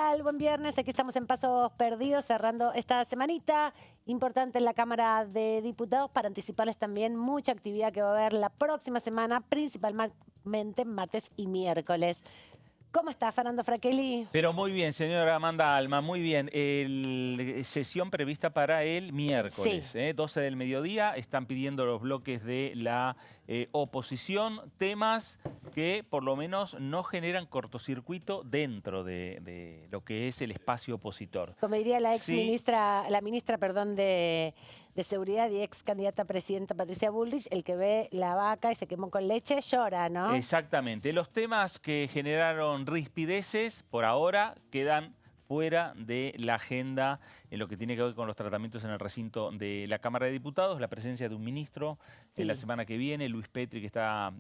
tal? Buen viernes. Aquí estamos en Pasos Perdidos, cerrando esta semanita importante en la Cámara de Diputados para anticiparles también mucha actividad que va a haber la próxima semana, principalmente martes y miércoles. ¿Cómo está, Fernando Fraquelli? Pero muy bien, señora Amanda Alma, muy bien. Sesión prevista para el miércoles, Sí. 12 del mediodía. Están pidiendo los bloques de la oposición temas que por lo menos no generan cortocircuito dentro de lo que es el espacio opositor. Como diría la Sí. ministra de Seguridad y ex candidata a presidenta Patricia Bullrich, el que ve la vaca y se quemó con leche llora, ¿no? Exactamente. Los temas que generaron rispideces por ahora quedan fuera de la agenda en lo que tiene que ver con los tratamientos en el recinto de la Cámara de Diputados, la presencia de un ministro Sí. en la semana que viene, Luis Petri, que está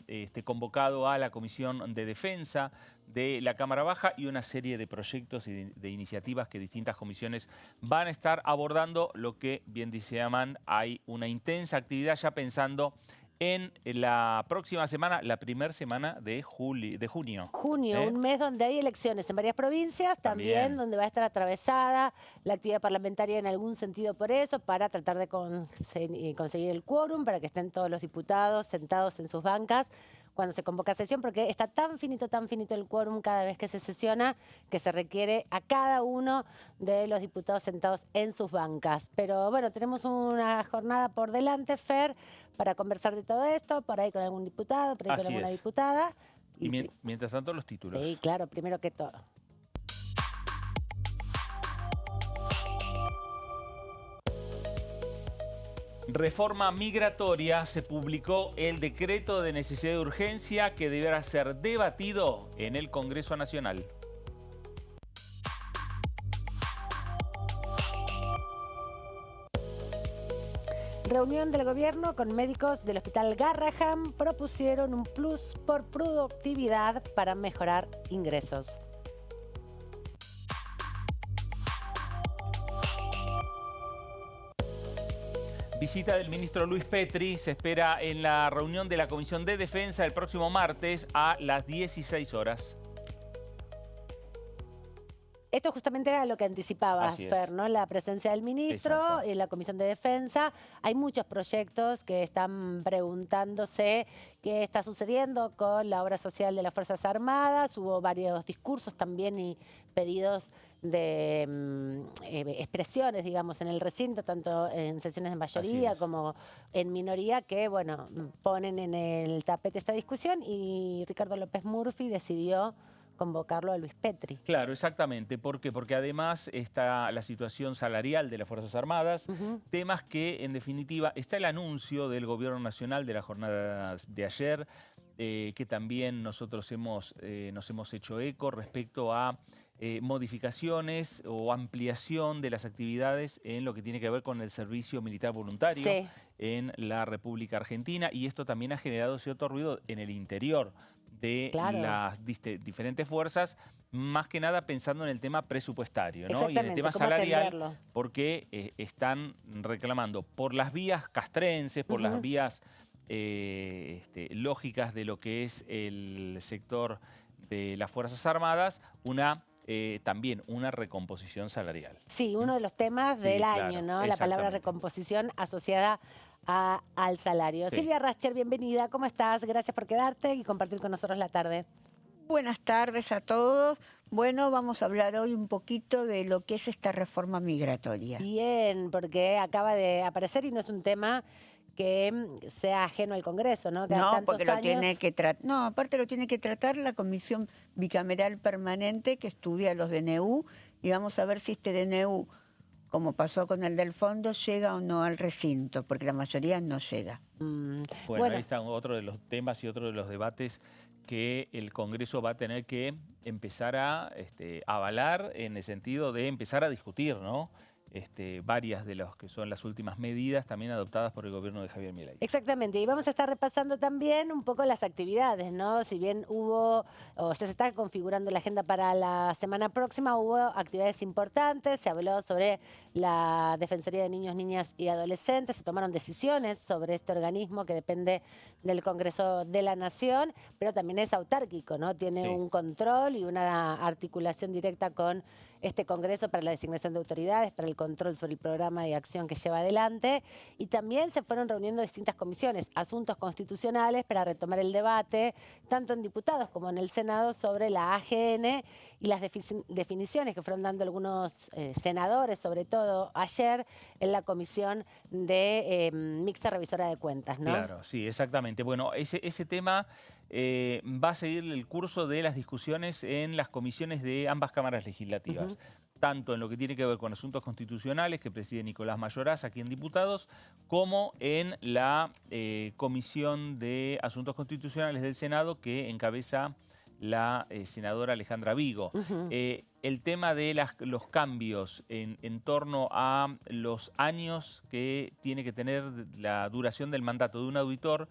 convocado a la Comisión de Defensa de la Cámara Baja, y una serie de proyectos y de iniciativas que distintas comisiones van a estar abordando, lo que bien dice Aman, hay una intensa actividad ya pensando en la próxima semana, la primera semana de junio. Junio, un mes donde hay elecciones en varias provincias, también donde va a estar atravesada la actividad parlamentaria en algún sentido por eso, para tratar de conseguir el quórum, para que estén todos los diputados sentados en sus bancas cuando se convoca sesión, porque está tan finito el quórum cada vez que se sesiona, que se requiere a cada uno de los diputados sentados en sus bancas. Pero bueno, tenemos una jornada por delante, Fer, para conversar de todo esto, por ahí con algún diputado, por ahí con alguna diputada. Y mientras tanto los títulos. Sí, claro, primero que todo. Reforma migratoria. Se publicó el decreto de necesidad de urgencia que deberá ser debatido en el Congreso Nacional. Reunión del gobierno con médicos del Hospital Garrahan, propusieron un plus por productividad para mejorar ingresos. Visita del ministro Luis Petri se espera en la reunión de la Comisión de Defensa el próximo martes a las 16 horas. Esto justamente era lo que anticipaba Fer, ¿no? La presencia del ministro en la Comisión de Defensa. Hay muchos proyectos que están preguntándose qué está sucediendo con la obra social de las Fuerzas Armadas. Hubo varios discursos también y pedidos de expresiones, digamos, en el recinto, tanto en sesiones de mayoría como en minoría, que, bueno, ponen en el tapete esta discusión, y Ricardo López Murphy decidió convocarlo a Luis Petri. Claro, exactamente. ¿Por qué? Porque además está la situación salarial de las Fuerzas Armadas, temas que, en definitiva, está el anuncio del Gobierno Nacional de la jornada de ayer, que también nosotros nos hemos hecho eco respecto a modificaciones o ampliación de las actividades en lo que tiene que ver con el servicio militar voluntario en la República Argentina, y esto también ha generado cierto ruido en el interior de las diferentes fuerzas, más que nada pensando en el tema presupuestario, ¿no? Y en el tema salarial, porque están reclamando por las vías castrenses, por las vías lógicas de lo que es el sector de las Fuerzas Armadas, también una recomposición salarial. Sí, uno de los temas del año, ¿no? La palabra recomposición asociada al salario. Silvia Rascher, bienvenida. ¿Cómo estás? Gracias por quedarte y compartir con nosotros la tarde. Buenas tardes a todos. Bueno, vamos a hablar hoy un poquito de lo que es esta reforma migratoria. Bien, porque acaba de aparecer y no es un tema que sea ajeno al Congreso, ¿no? Que no, porque lo tiene que tratar. No, aparte lo tiene que tratar la Comisión Bicameral Permanente que estudia los DNU, y vamos a ver si este DNU, como pasó con el del fondo, llega o no al recinto, porque la mayoría no llega. Bueno, ahí está otro de los temas y otro de los debates que el Congreso va a tener que empezar a avalar, en el sentido de empezar a discutir, ¿no? Varias de las que son las últimas medidas también adoptadas por el gobierno de Javier Milei. Exactamente, y vamos a estar repasando también un poco las actividades, ¿no? Si bien hubo, o ya se está configurando la agenda para la semana próxima, hubo actividades importantes, se habló sobre la Defensoría de Niños, Niñas y Adolescentes, se tomaron decisiones sobre este organismo que depende del Congreso de la Nación, pero también es autárquico, ¿no? Tiene un control y una articulación directa con este Congreso para la designación de autoridades, para el control sobre el programa de acción que lleva adelante, y también se fueron reuniendo distintas comisiones, asuntos constitucionales para retomar el debate, tanto en diputados como en el Senado, sobre la AGN y las definiciones que fueron dando algunos senadores, sobre todo ayer, en la comisión de mixta revisora de cuentas, ¿no? Claro, sí, exactamente. Bueno, ese tema va a seguir el curso de las discusiones en las comisiones de ambas cámaras legislativas. Tanto en lo que tiene que ver con asuntos constitucionales, que preside Nicolás Mayoraz aquí en Diputados, como en la Comisión de Asuntos Constitucionales del Senado, que encabeza la senadora Alejandra Vigo. El tema de los cambios en torno a los años que tiene que tener la duración del mandato de un auditor,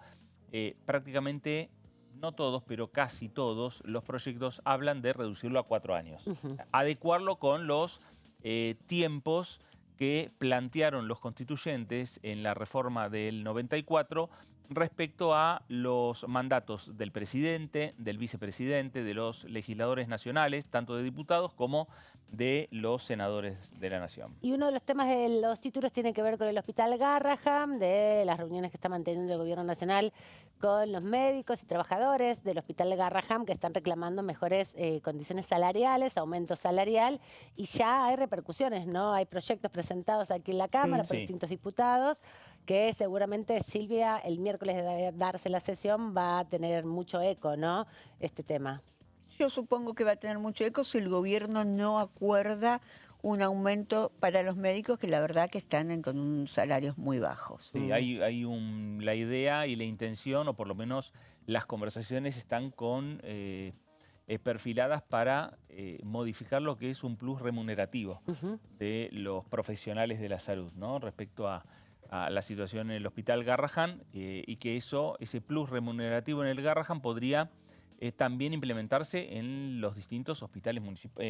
prácticamente, no todos, pero casi todos los proyectos hablan de reducirlo a 4 años. Adecuarlo con los tiempos que plantearon los constituyentes en la reforma del 94 respecto a los mandatos del presidente, del vicepresidente, de los legisladores nacionales, tanto de diputados como de los senadores de la Nación. Y uno de los temas de los títulos tiene que ver con el Hospital Garrahan, de las reuniones que está manteniendo el Gobierno Nacional con los médicos y trabajadores del Hospital Garrahan, que están reclamando mejores condiciones salariales, aumento salarial, y ya hay repercusiones, ¿no? Hay proyectos presentados aquí en la Cámara por distintos diputados, que seguramente, Silvia, el miércoles de darse la sesión va a tener mucho eco, ¿no? Este tema. Yo supongo que va a tener mucho eco si el gobierno no acuerda un aumento para los médicos, que la verdad que están con unos salarios muy bajos. Sí, hay la idea y la intención, o por lo menos las conversaciones están con perfiladas para modificar lo que es un plus remunerativo de los profesionales de la salud, ¿no? Respecto a la situación en el Hospital Garrahan, y que ese plus remunerativo en el Garrahan podría también implementarse en los distintos hospitales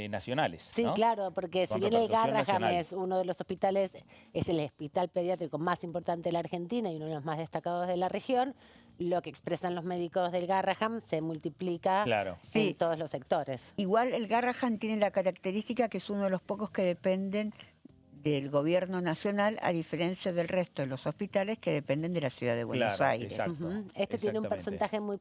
nacionales. Sí, ¿no? Claro, porque si bien el Garrahan es uno de los hospitales, es el hospital pediátrico más importante de la Argentina y uno de los más destacados de la región, lo que expresan los médicos del Garrahan se multiplica en todos los sectores. Igual el Garrahan tiene la característica que es uno de los pocos que dependen del gobierno nacional, a diferencia del resto de los hospitales que dependen de la ciudad de Buenos Aires. Este tiene un porcentaje muy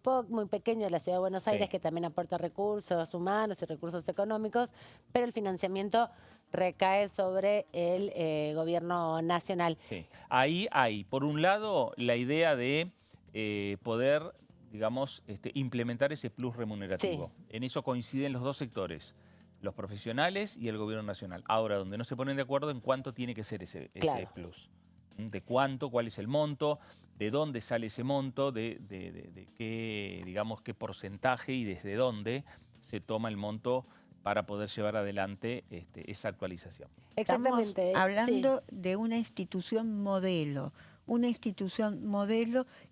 pequeño de la ciudad de Buenos Aires, que también aporta recursos humanos y recursos económicos, pero el financiamiento recae sobre el gobierno nacional. Ahí hay, por un lado, la idea de poder, digamos, implementar ese plus remunerativo. En eso coinciden los dos sectores, los profesionales y el gobierno nacional. Ahora, donde no se ponen de acuerdo en cuánto tiene que ser ese plus. De cuánto, cuál es el monto, de dónde sale ese monto, de qué, digamos, qué porcentaje y desde dónde se toma el monto para poder llevar adelante esa actualización. Exactamente. Estamos hablando de una institución modelo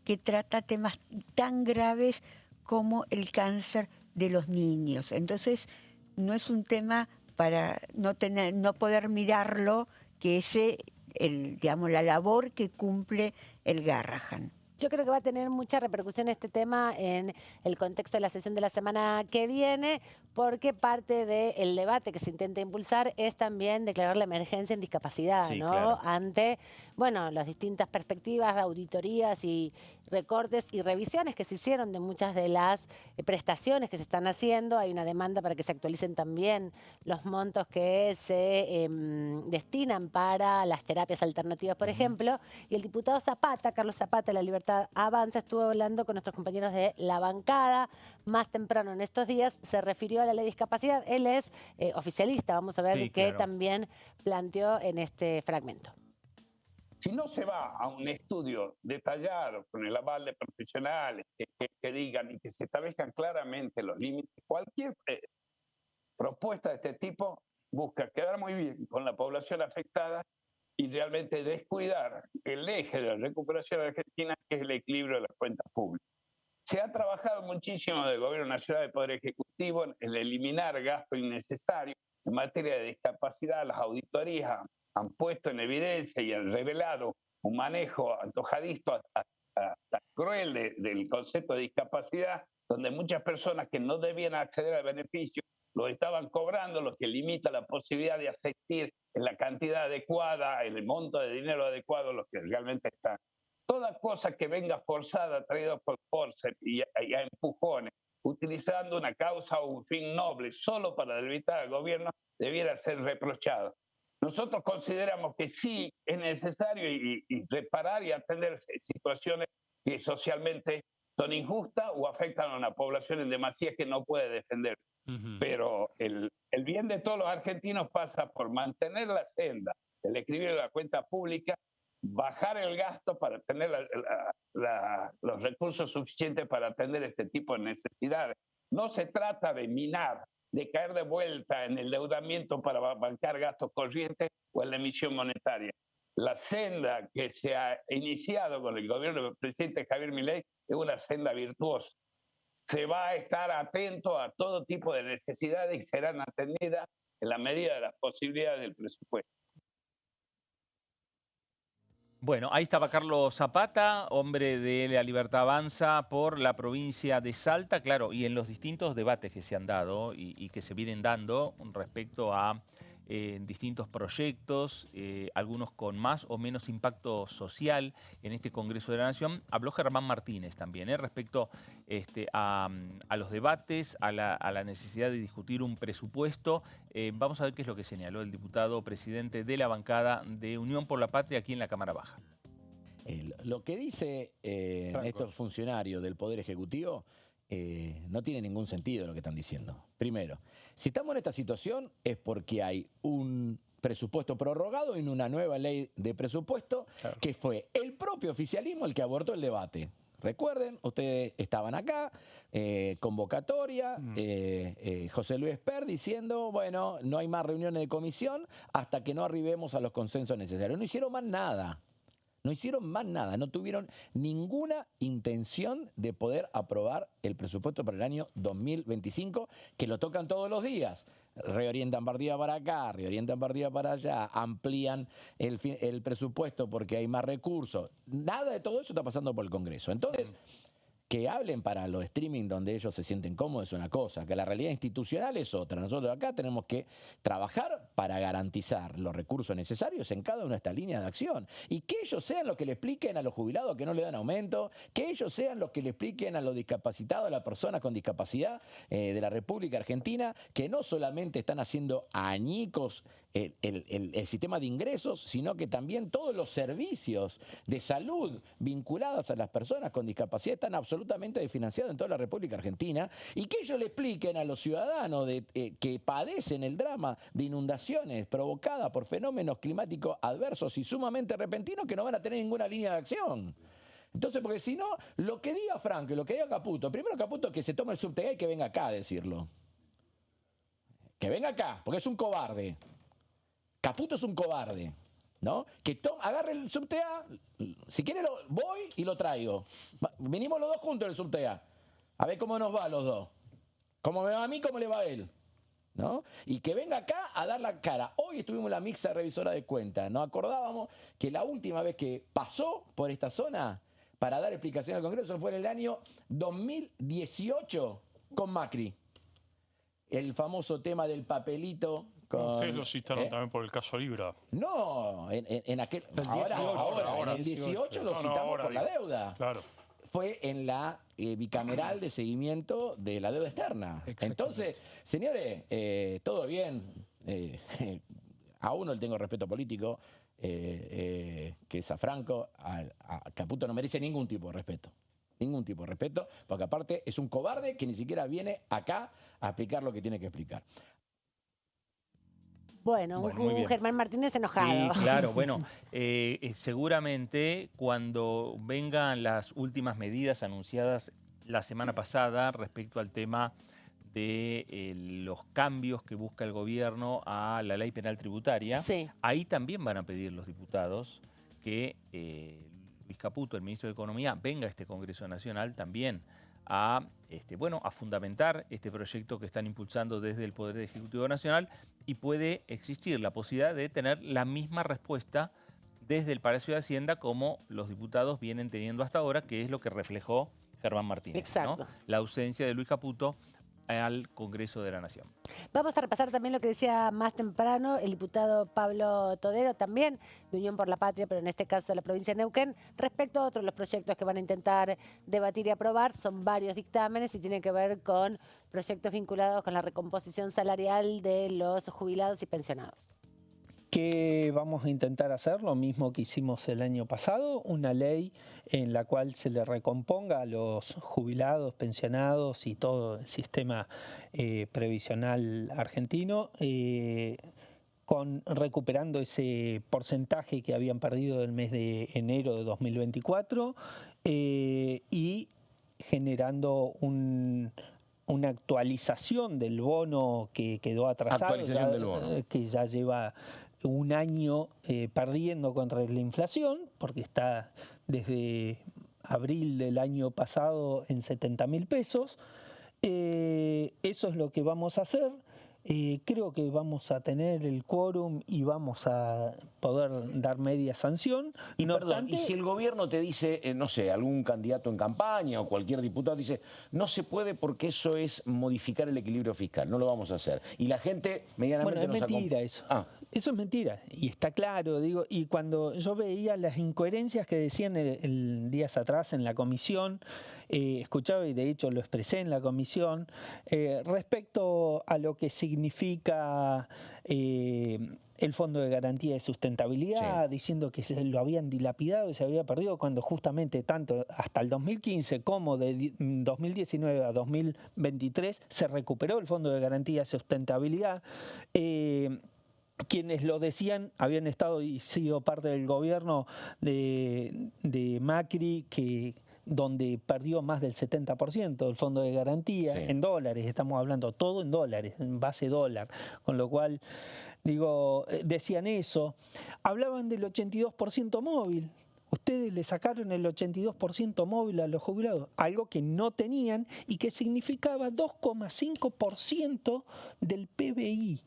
que trata temas tan graves como el cáncer de los niños. Entonces, no es un tema para no poder mirarlo, que es digamos, la labor que cumple el Garrahan. Yo creo que va a tener mucha repercusión este tema en el contexto de la sesión de la semana que viene, porque parte del debate que se intenta impulsar es también declarar la emergencia en discapacidad, ¿no? Claro. Ante, bueno, las distintas perspectivas de auditorías y recortes y revisiones que se hicieron de muchas de las prestaciones que se están haciendo. Hay una demanda para que se actualicen también los montos que se destinan para las terapias alternativas, por ejemplo. Y el diputado Zapata, Carlos Zapata, de La Libertad Avanza, estuvo hablando con nuestros compañeros de la bancada más temprano en estos días, se refirió a la ley de discapacidad. Él es oficialista, vamos a ver qué también planteó en este fragmento. Si no se va a un estudio detallado con el aval de profesionales que digan y que se establezcan claramente los límites, cualquier propuesta de este tipo busca quedar muy bien con la población afectada y realmente descuidar el eje de la recuperación argentina, que es el equilibrio de las cuentas públicas. Se ha trabajado muchísimo del Gobierno Nacional, del Poder Ejecutivo, en eliminar gasto innecesario en materia de discapacidad. Las auditorías han puesto en evidencia y han revelado un manejo antojadizo hasta cruel del concepto de discapacidad, donde muchas personas que no debían acceder al beneficio lo estaban cobrando, lo que limita la posibilidad de asistir en la cantidad adecuada, en el monto de dinero adecuado, lo que realmente están. Toda cosa que venga forzada, traída por fuerza y a empujones, utilizando una causa o un fin noble solo para debilitar al gobierno, debiera ser reprochado. Nosotros consideramos que sí es necesario y reparar y atender situaciones que socialmente son injustas o afectan a una población en demasía que no puede defenderse. Pero el bien de todos los argentinos pasa por mantener la senda, el equilibrio de la cuenta pública, bajar el gasto para tener los recursos suficientes para atender este tipo de necesidades. No se trata de minar, de caer de vuelta en el endeudamiento para bancar gastos corrientes o en la emisión monetaria. La senda que se ha iniciado con el gobierno del presidente Javier Milei es una senda virtuosa. Se va a estar atento a todo tipo de necesidades y serán atendidas en la medida de las posibilidades del presupuesto. Bueno, ahí estaba Carlos Zapata, hombre de La Libertad Avanza por la provincia de Salta, claro, y en los distintos debates que se han dado y que se vienen dando respecto a distintos proyectos, algunos con más o menos impacto social en este Congreso de la Nación. Habló Germán Martínez también respecto a los debates, a la necesidad de discutir un presupuesto. Vamos a ver qué es lo que señaló el diputado presidente de la bancada de Unión por la Patria aquí en la Cámara Baja. Lo que dice estos funcionarios del Poder Ejecutivo no tiene ningún sentido lo que están diciendo. Primero, si estamos en esta situación es porque hay un presupuesto prorrogado en una nueva ley de presupuesto, claro, que fue el propio oficialismo el que abortó el debate. Recuerden, ustedes estaban acá, convocatoria, José Luis Per diciendo, bueno, no hay más reuniones de comisión hasta que no arribemos a los consensos necesarios. No hicieron más nada. No hicieron más nada, no tuvieron ninguna intención de poder aprobar el presupuesto para el año 2025, que lo tocan todos los días. Reorientan partida para acá, reorientan partida para allá, amplían el presupuesto porque hay más recursos. Nada de todo eso está pasando por el Congreso. Entonces, que hablen para los streaming donde ellos se sienten cómodos es una cosa, que la realidad institucional es otra. Nosotros acá tenemos que trabajar para garantizar los recursos necesarios en cada una de estas líneas de acción. Y que ellos sean los que le expliquen a los jubilados que no le dan aumento, que ellos sean los que le expliquen a los discapacitados, a las personas con discapacidad de la República Argentina, que no solamente están haciendo añicos el sistema de ingresos, sino que también todos los servicios de salud vinculados a las personas con discapacidad están absolutamente desfinanciados en toda la República Argentina, y que ellos le expliquen a los ciudadanos que padecen el drama de inundaciones provocadas por fenómenos climáticos adversos y sumamente repentinos que no van a tener ninguna línea de acción. Entonces, porque si no, lo que diga Franco y lo que diga Caputo, primero Caputo que se tome el subte y que venga acá a decirlo. Que venga acá, porque es un cobarde. Caputo es un cobarde, ¿no? Que agarre el subte A, si quiere voy y lo traigo. Venimos los dos juntos en el subte A ver cómo nos va a los dos. Cómo me va a mí, cómo le va a él, ¿no? Y que venga acá a dar la cara. Hoy estuvimos en la mixta revisora de cuentas. Nos acordábamos que la última vez que pasó por esta zona para dar explicación al Congreso fue en el año 2018 con Macri. El famoso tema del papelito. Ustedes lo citaron también por el caso Libra. No, en aquel. Ahora, en el 18 lo citamos por la deuda. Claro. Fue en la bicameral de seguimiento de la deuda externa. Entonces, señores, todo bien. A uno le tengo respeto político, que es a Franco. A Caputo no merece ningún tipo de respeto. Ningún tipo de respeto, porque aparte es un cobarde que ni siquiera viene acá a explicar lo que tiene que explicar. Bueno, un Germán Martínez enojado. Sí, claro, bueno, seguramente cuando vengan las últimas medidas anunciadas la semana pasada respecto al tema de los cambios que busca el gobierno a la ley penal tributaria, sí, ahí también van a pedir los diputados que Luis Caputo, el ministro de Economía, venga a este Congreso Nacional también a fundamentar este proyecto que están impulsando desde el Poder Ejecutivo Nacional, y puede existir la posibilidad de tener la misma respuesta desde el Palacio de Hacienda como los diputados vienen teniendo hasta ahora, que es lo que reflejó Germán Martínez. Exacto. ¿No? La ausencia de Luis Caputo al Congreso de la Nación. Vamos a repasar también lo que decía más temprano el diputado Pablo Todero, también de Unión por la Patria, pero en este caso de la provincia de Neuquén, respecto a otros de los proyectos que van a intentar debatir y aprobar. Son varios dictámenes y tienen que ver con proyectos vinculados con la recomposición salarial de los jubilados y pensionados. ¿Qué vamos a intentar hacer? Lo mismo que hicimos el año pasado, una ley en la cual se le recomponga a los jubilados, pensionados y todo el sistema previsional argentino, recuperando ese porcentaje que habían perdido del mes de enero de 2024 y generando una actualización del bono que quedó atrasado, Actualización del bono. Que ya lleva un año perdiendo contra la inflación, porque está desde abril del año pasado en 70.000 pesos. Eso es lo que vamos a hacer. Creo que vamos a tener el quórum y vamos a poder dar media sanción. Y perdón, y si el gobierno te dice, no sé, algún candidato en campaña o cualquier diputado dice, no se puede porque eso es modificar el equilibrio fiscal, no lo vamos a hacer. Y la gente medianamente Bueno, es mentira eso. Eso es mentira, y está claro, digo, y cuando yo veía las incoherencias que decían el días atrás en la comisión, escuchaba y de hecho lo expresé en la comisión, respecto a lo que significa el Fondo de Garantía de Sustentabilidad, sí, diciendo que se lo habían dilapidado y se había perdido, cuando justamente tanto hasta el 2015 como de 2019 a 2023 se recuperó el Fondo de Garantía de Sustentabilidad. Quienes lo decían habían estado y sido parte del gobierno de Macri, donde perdió más del 70% del fondo de garantía, sí, en dólares, estamos hablando todo en dólares, en base dólar, con lo cual, digo, decían eso. Hablaban del 82% móvil. Ustedes le sacaron el 82% móvil a los jubilados, algo que no tenían y que significaba 2,5% del PBI.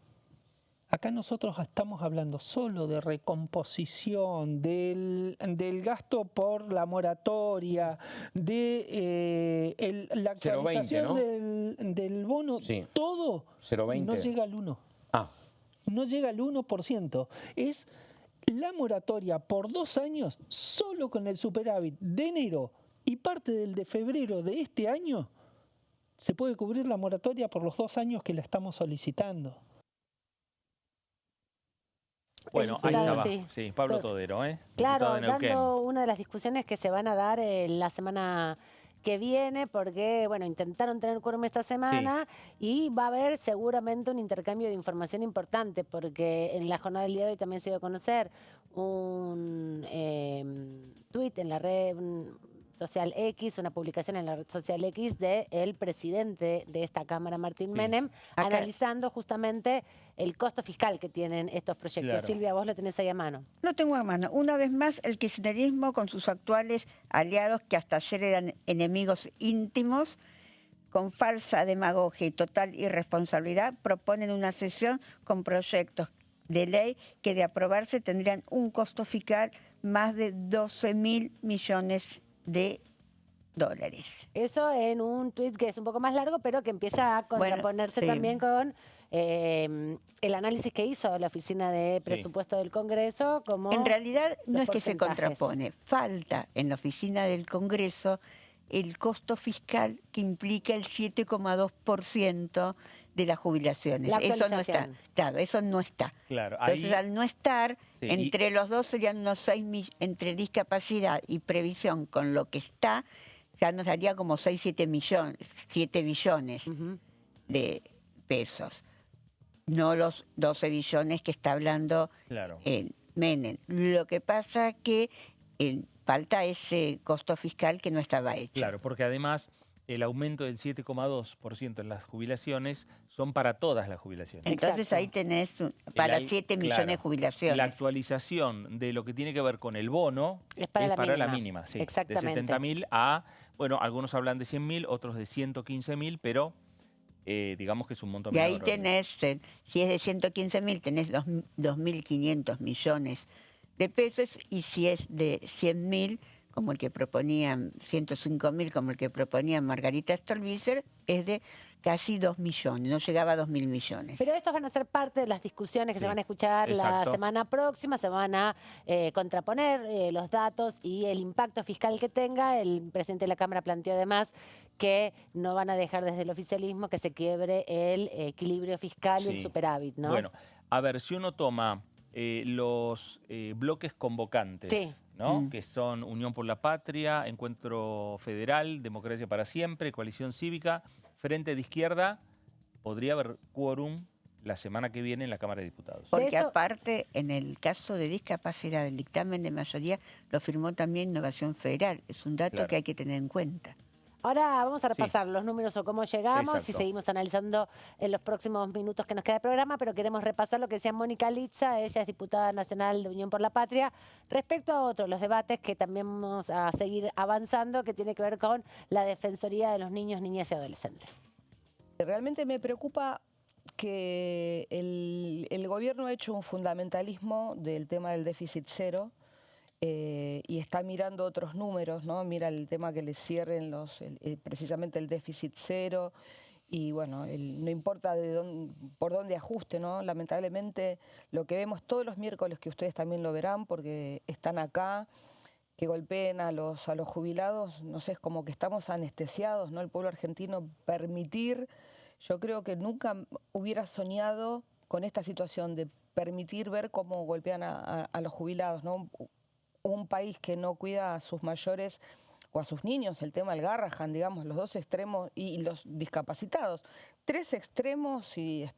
Acá nosotros estamos hablando solo de recomposición, del gasto por la moratoria, de la actualización 0,20, ¿no? del bono, sí, todo 0,20. No llega al 1%. No llega al 1%. Es la moratoria por 2 años, solo con el superávit de enero y parte del de febrero de este año, se puede cubrir la moratoria por los 2 años que la estamos solicitando. Bueno, ahí estaba, sí, Pablo Todero, Claro, dando una de las discusiones que se van a dar la semana que viene, porque, bueno, intentaron tener quórum esta semana, sí, y va a haber seguramente un intercambio de información importante, porque en la jornada del día de hoy también se dio a conocer un tuit en la red social X, una publicación en la red social X del presidente de esta Cámara, Martín Menem, analizando justamente el costo fiscal que tienen estos proyectos. Claro. Silvia, vos lo tenés ahí a mano. Lo tengo a mano. Una vez más, el kirchnerismo con sus actuales aliados, que hasta ayer eran enemigos íntimos, con falsa demagogia y total irresponsabilidad, proponen una sesión con proyectos de ley que de aprobarse tendrían un costo fiscal más de 12.000 millones de dólares. Eso en un tuit que es un poco más largo, pero que empieza a contraponerse también con el análisis que hizo la Oficina de Presupuesto del Congreso. Como en realidad no es que se contrapone, falta en la Oficina del Congreso el costo fiscal que implica el 7,2% de las jubilaciones. Eso no está. Claro, eso no está. Claro, entonces, al no estar, entre los dos serían unos 6 millones, entre discapacidad y previsión con lo que está, ya nos daría como 7 billones de pesos. No los 12 billones que está hablando Menem. Lo que pasa que falta ese costo fiscal que no estaba hecho. Claro, porque además el aumento del 7,2% en las jubilaciones son para todas las jubilaciones. Entonces ahí tenés para 7 millones de jubilaciones. La actualización de lo que tiene que ver con el bono es para la mínima, sí, de 70.000 a, bueno, algunos hablan de 100.000, otros de 115.000, pero digamos que es un monto menor. Y ahí tenés, si es de 115.000, tenés 2.500 millones de pesos, y si es de 100.000, como el que proponían 105.000, como el que proponía Margarita Stolbizer, es de casi 2 millones, no llegaba a 2.000 millones. Pero estos van a ser parte de las discusiones que se van a escuchar la semana próxima, se van a contraponer los datos y el impacto fiscal que tenga. El presidente de la Cámara planteó además que no van a dejar desde el oficialismo que se quiebre el equilibrio fiscal y el superávit, ¿no? Bueno, a ver, si uno toma los bloques convocantes, ¿no? Que son Unión por la Patria, Encuentro Federal, Democracia para Siempre, Coalición Cívica, Frente de Izquierda, podría haber quórum la semana que viene en la Cámara de Diputados. Porque aparte, en el caso de discapacidad, el dictamen de mayoría lo firmó también Innovación Federal. Es un dato que hay que tener en cuenta. Ahora vamos a repasar los números o cómo llegamos y seguimos analizando en los próximos minutos que nos queda de programa, pero queremos repasar lo que decía Mónica Litza, ella es diputada nacional de Unión por la Patria, respecto a otros, los debates que también vamos a seguir avanzando, que tiene que ver con la Defensoría de los Niños, Niñas y Adolescentes. Realmente me preocupa que el gobierno ha hecho un fundamentalismo del tema del déficit cero, y está mirando otros números, ¿no? Mira el tema que le cierren precisamente el déficit cero y bueno, no importa por dónde ajuste, ¿no? Lamentablemente lo que vemos todos los miércoles, que ustedes también lo verán porque están acá, que golpeen a los jubilados, no sé, es como que estamos anestesiados, ¿no? El pueblo argentino yo creo que nunca hubiera soñado con esta situación de permitir ver cómo golpean a los jubilados, ¿no? Un país que no cuida a sus mayores o a sus niños, el tema del Garrahan, digamos, los dos extremos y los discapacitados. 3 extremos y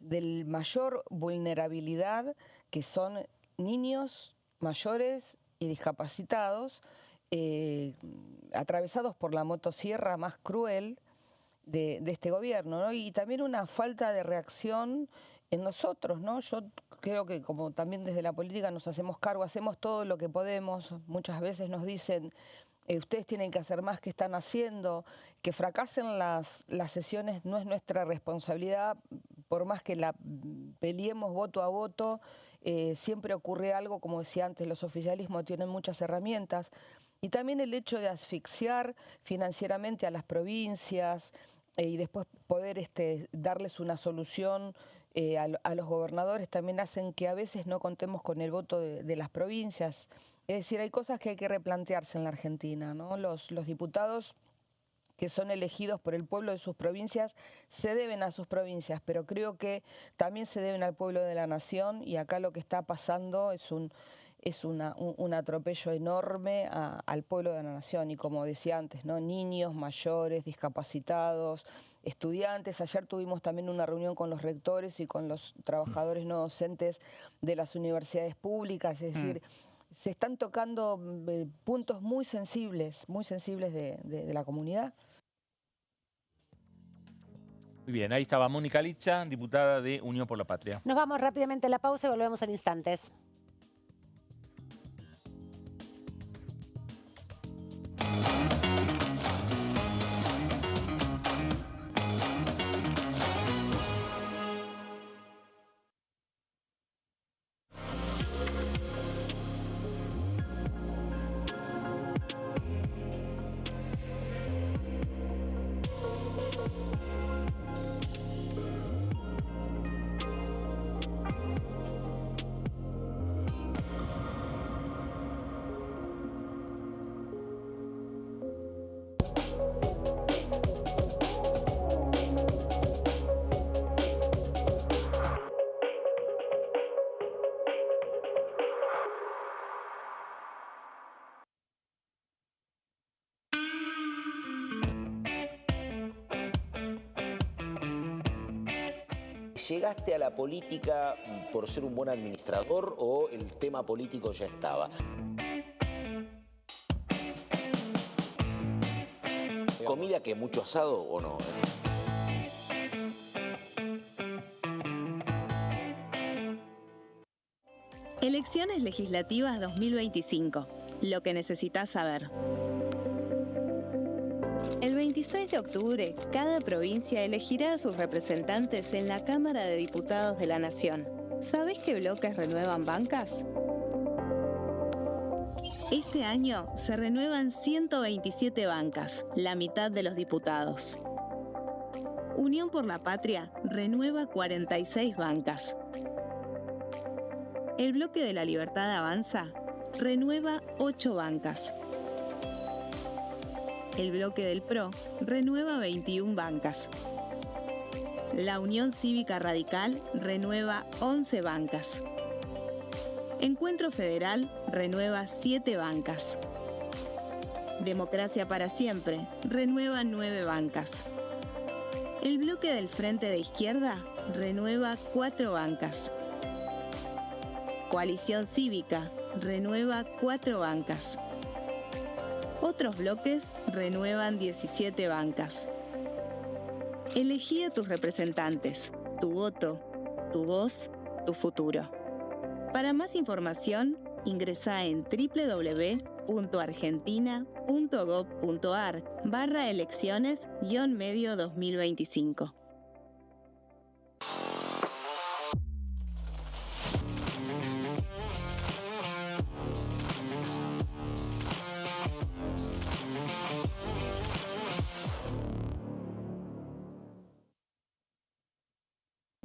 del mayor vulnerabilidad, que son niños, mayores y discapacitados, atravesados por la motosierra más cruel de este gobierno, ¿no? Y también una falta de reacción en nosotros, ¿no? Yo creo que como también desde la política nos hacemos cargo, hacemos todo lo que podemos, muchas veces nos dicen, ustedes tienen que hacer más que están haciendo, que fracasen las sesiones no es nuestra responsabilidad, por más que la peleemos voto a voto, siempre ocurre algo, como decía antes, los oficialismos tienen muchas herramientas, y también el hecho de asfixiar financieramente a las provincias y después poder darles una solución a los gobernadores también hacen que a veces no contemos con el voto de las provincias. Es decir, hay cosas que hay que replantearse en la Argentina, ¿no? Los diputados que son elegidos por el pueblo de sus provincias se deben a sus provincias, pero creo que también se deben al pueblo de la nación, y acá lo que está pasando es un atropello enorme al pueblo de la nación, y como decía antes, ¿no? Niños, mayores, discapacitados, estudiantes. Ayer tuvimos también una reunión con los rectores y con los trabajadores no docentes de las universidades públicas, es decir, se están tocando puntos muy sensibles de la comunidad. Muy bien, ahí estaba Mónica Litza, diputada de Unión por la Patria. Nos vamos rápidamente a la pausa y volvemos en instantes. ¿Llegaste a la política por ser un buen administrador o el tema político ya estaba? ¿Comida que mucho asado o no? Elecciones legislativas 2025. Lo que necesitas saber. El 26 de octubre, cada provincia elegirá a sus representantes en la Cámara de Diputados de la Nación. ¿Sabés qué bloques renuevan bancas? Este año se renuevan 127 bancas, la mitad de los diputados. Unión por la Patria renueva 46 bancas. El Bloque de la Libertad Avanza renueva 8 bancas. El Bloque del PRO renueva 21 bancas. La Unión Cívica Radical renueva 11 bancas. Encuentro Federal renueva 7 bancas. Democracia para Siempre renueva 9 bancas. El Bloque del Frente de Izquierda renueva 4 bancas. Coalición Cívica renueva 4 bancas. Otros bloques renuevan 17 bancas. Elegí a tus representantes, tu voto, tu voz, tu futuro. Para más información, ingresa en www.argentina.gov.ar/elecciones-medio 2025.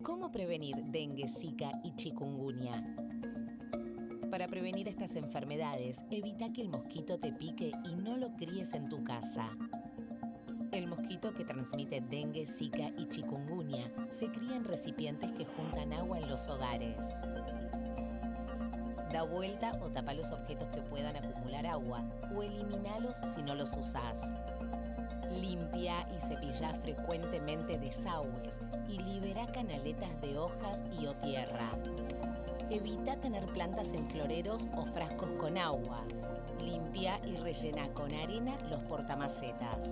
¿Cómo prevenir dengue, zika y chikungunya? Para prevenir estas enfermedades, evita que el mosquito te pique y no lo críes en tu casa. El mosquito que transmite dengue, zika y chikungunya se cría en recipientes que juntan agua en los hogares. Da vuelta o tapa los objetos que puedan acumular agua o eliminalos si no los usás. Limpia y cepilla frecuentemente desagües y libera canaletas de hojas y o tierra. Evita tener plantas en floreros o frascos con agua. Limpia y rellena con arena los portamacetas.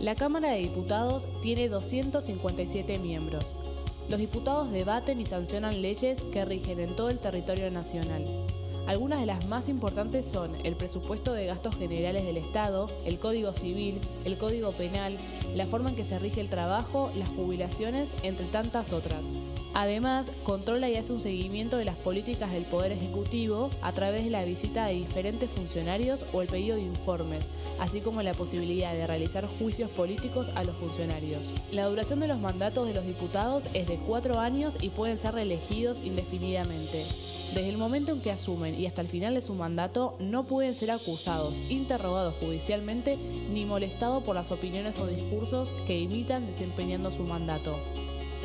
La Cámara de Diputados tiene 257 miembros. Los diputados debaten y sancionan leyes que rigen en todo el territorio nacional. Algunas de las más importantes son el presupuesto de gastos generales del Estado, el Código Civil, el Código Penal, la forma en que se rige el trabajo, las jubilaciones, entre tantas otras. Además, controla y hace un seguimiento de las políticas del Poder Ejecutivo a través de la visita de diferentes funcionarios o el pedido de informes, así como la posibilidad de realizar juicios políticos a los funcionarios. La duración de los mandatos de los diputados es de 4 años y pueden ser reelegidos indefinidamente. Desde el momento en que asumen y hasta el final de su mandato, no pueden ser acusados, interrogados judicialmente, ni molestados por las opiniones o discursos que imitan desempeñando su mandato.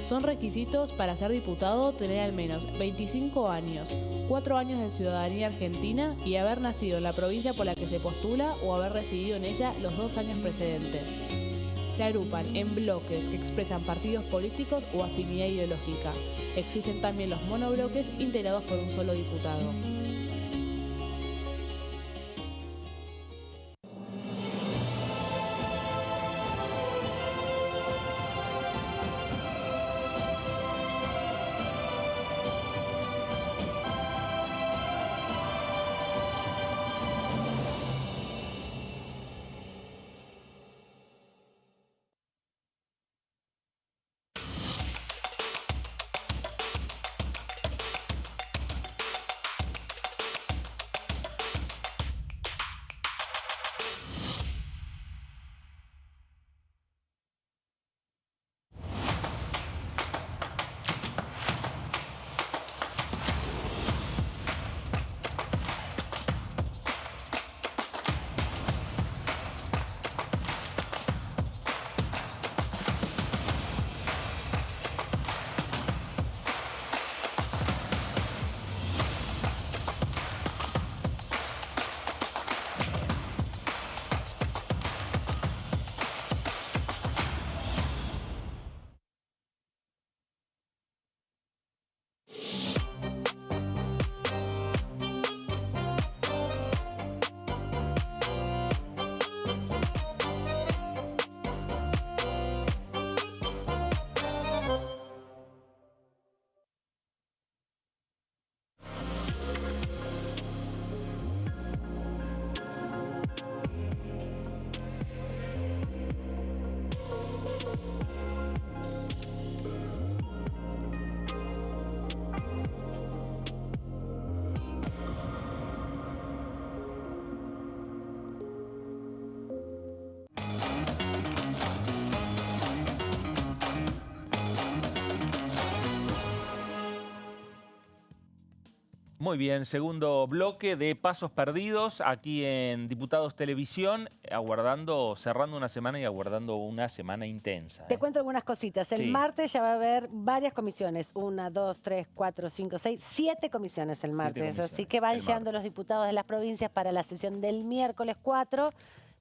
Son requisitos para ser diputado tener al menos 25 años, 4 años de ciudadanía argentina y haber nacido en la provincia por la que se postula o haber residido en ella los 2 años precedentes. Se agrupan en bloques que expresan partidos políticos o afinidad ideológica. Existen también los monobloques integrados por un solo diputado. Muy bien, segundo bloque de Pasos Perdidos aquí en Diputados Televisión, cerrando una semana y aguardando una semana intensa. Te cuento algunas cositas. El martes ya va a haber varias comisiones. 1, 2, 3, 4, 5, 6, 7 comisiones el martes. Así que van llegando los diputados de las provincias para la sesión del miércoles 4.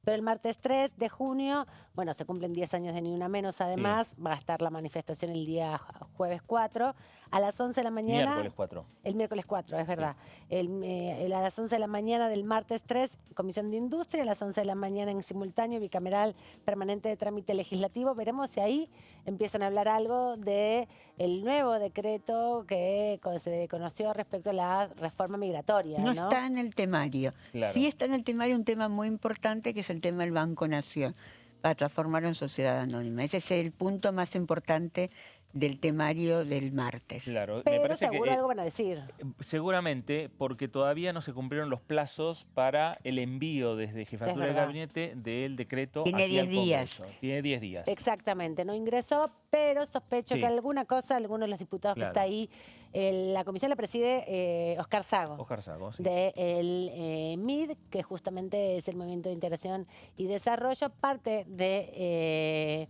Pero el martes 3 de junio, bueno, se cumplen 10 años de Ni Una Menos, además, va a estar la manifestación el día jueves 4, a las 11 de la mañana. Miércoles 4. El miércoles 4, es verdad. A las 11 de la mañana del martes 3, Comisión de Industria, a las 11 de la mañana en simultáneo, bicameral permanente de trámite legislativo. Veremos si ahí empiezan a hablar algo de el nuevo decreto que se conoció respecto a la reforma migratoria. No está en el temario. Claro. Sí está en el temario un tema muy importante que es el tema del Banco Nación, para transformarlo en sociedad anónima. Ese es el punto más importante del temario del martes. Claro, pero me parece seguro que algo van a decir. Seguramente, porque todavía no se cumplieron los plazos para el envío desde Jefatura de Gabinete del decreto. Tiene 10 días. Tiene 10 días. Exactamente, no ingresó, pero sospecho que alguna cosa, algunos de los diputados que está ahí, la comisión la preside Oscar Sago. Oscar Sago, sí. Del MID, que justamente es el Movimiento de Integración y Desarrollo, parte de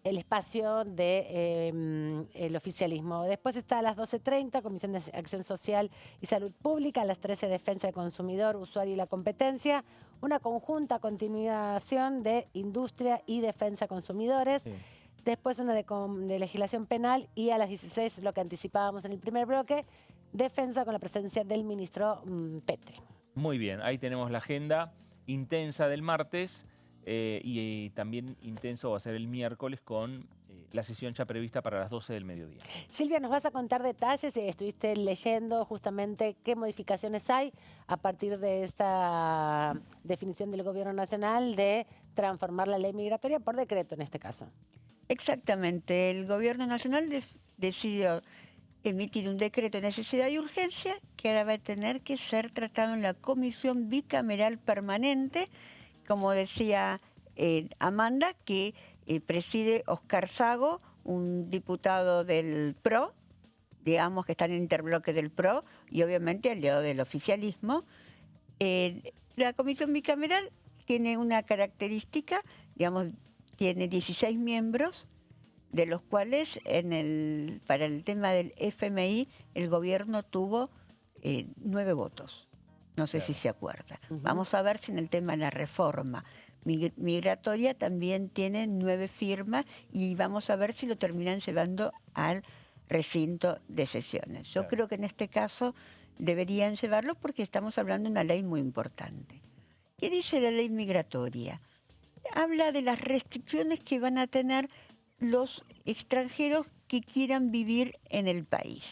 el espacio del oficialismo. Después está a las 12:30, Comisión de Acción Social y Salud Pública, a las 13, Defensa del Consumidor, Usuario y la Competencia, una conjunta continuación de Industria y Defensa Consumidores. Sí. Después una de legislación penal y a las 16, lo que anticipábamos en el primer bloque, defensa con la presencia del ministro Petri. Muy bien, ahí tenemos la agenda intensa del martes y también intenso va a ser el miércoles con la sesión ya prevista para las 12 del mediodía. Silvia, nos vas a contar detalles, estuviste leyendo justamente qué modificaciones hay a partir de esta definición del Gobierno Nacional de transformar la ley migratoria por decreto en este caso. Exactamente, el Gobierno Nacional decidió emitir un decreto de necesidad y urgencia que ahora va a tener que ser tratado en la Comisión Bicameral Permanente, como decía Amanda, que preside Oscar Sago, un diputado del PRO, digamos que está en el interbloque del PRO y obviamente aliado del oficialismo. La Comisión Bicameral tiene una característica, digamos, tiene 16 miembros, de los cuales para el tema del FMI el gobierno tuvo 9 votos. No sé si se acuerda. Vamos a ver si en el tema de la reforma migratoria también tiene 9 firmas y vamos a ver si lo terminan llevando al recinto de sesiones. Yo creo que en este caso deberían llevarlo porque estamos hablando de una ley muy importante. ¿Qué dice la ley migratoria? Habla de las restricciones que van a tener los extranjeros que quieran vivir en el país.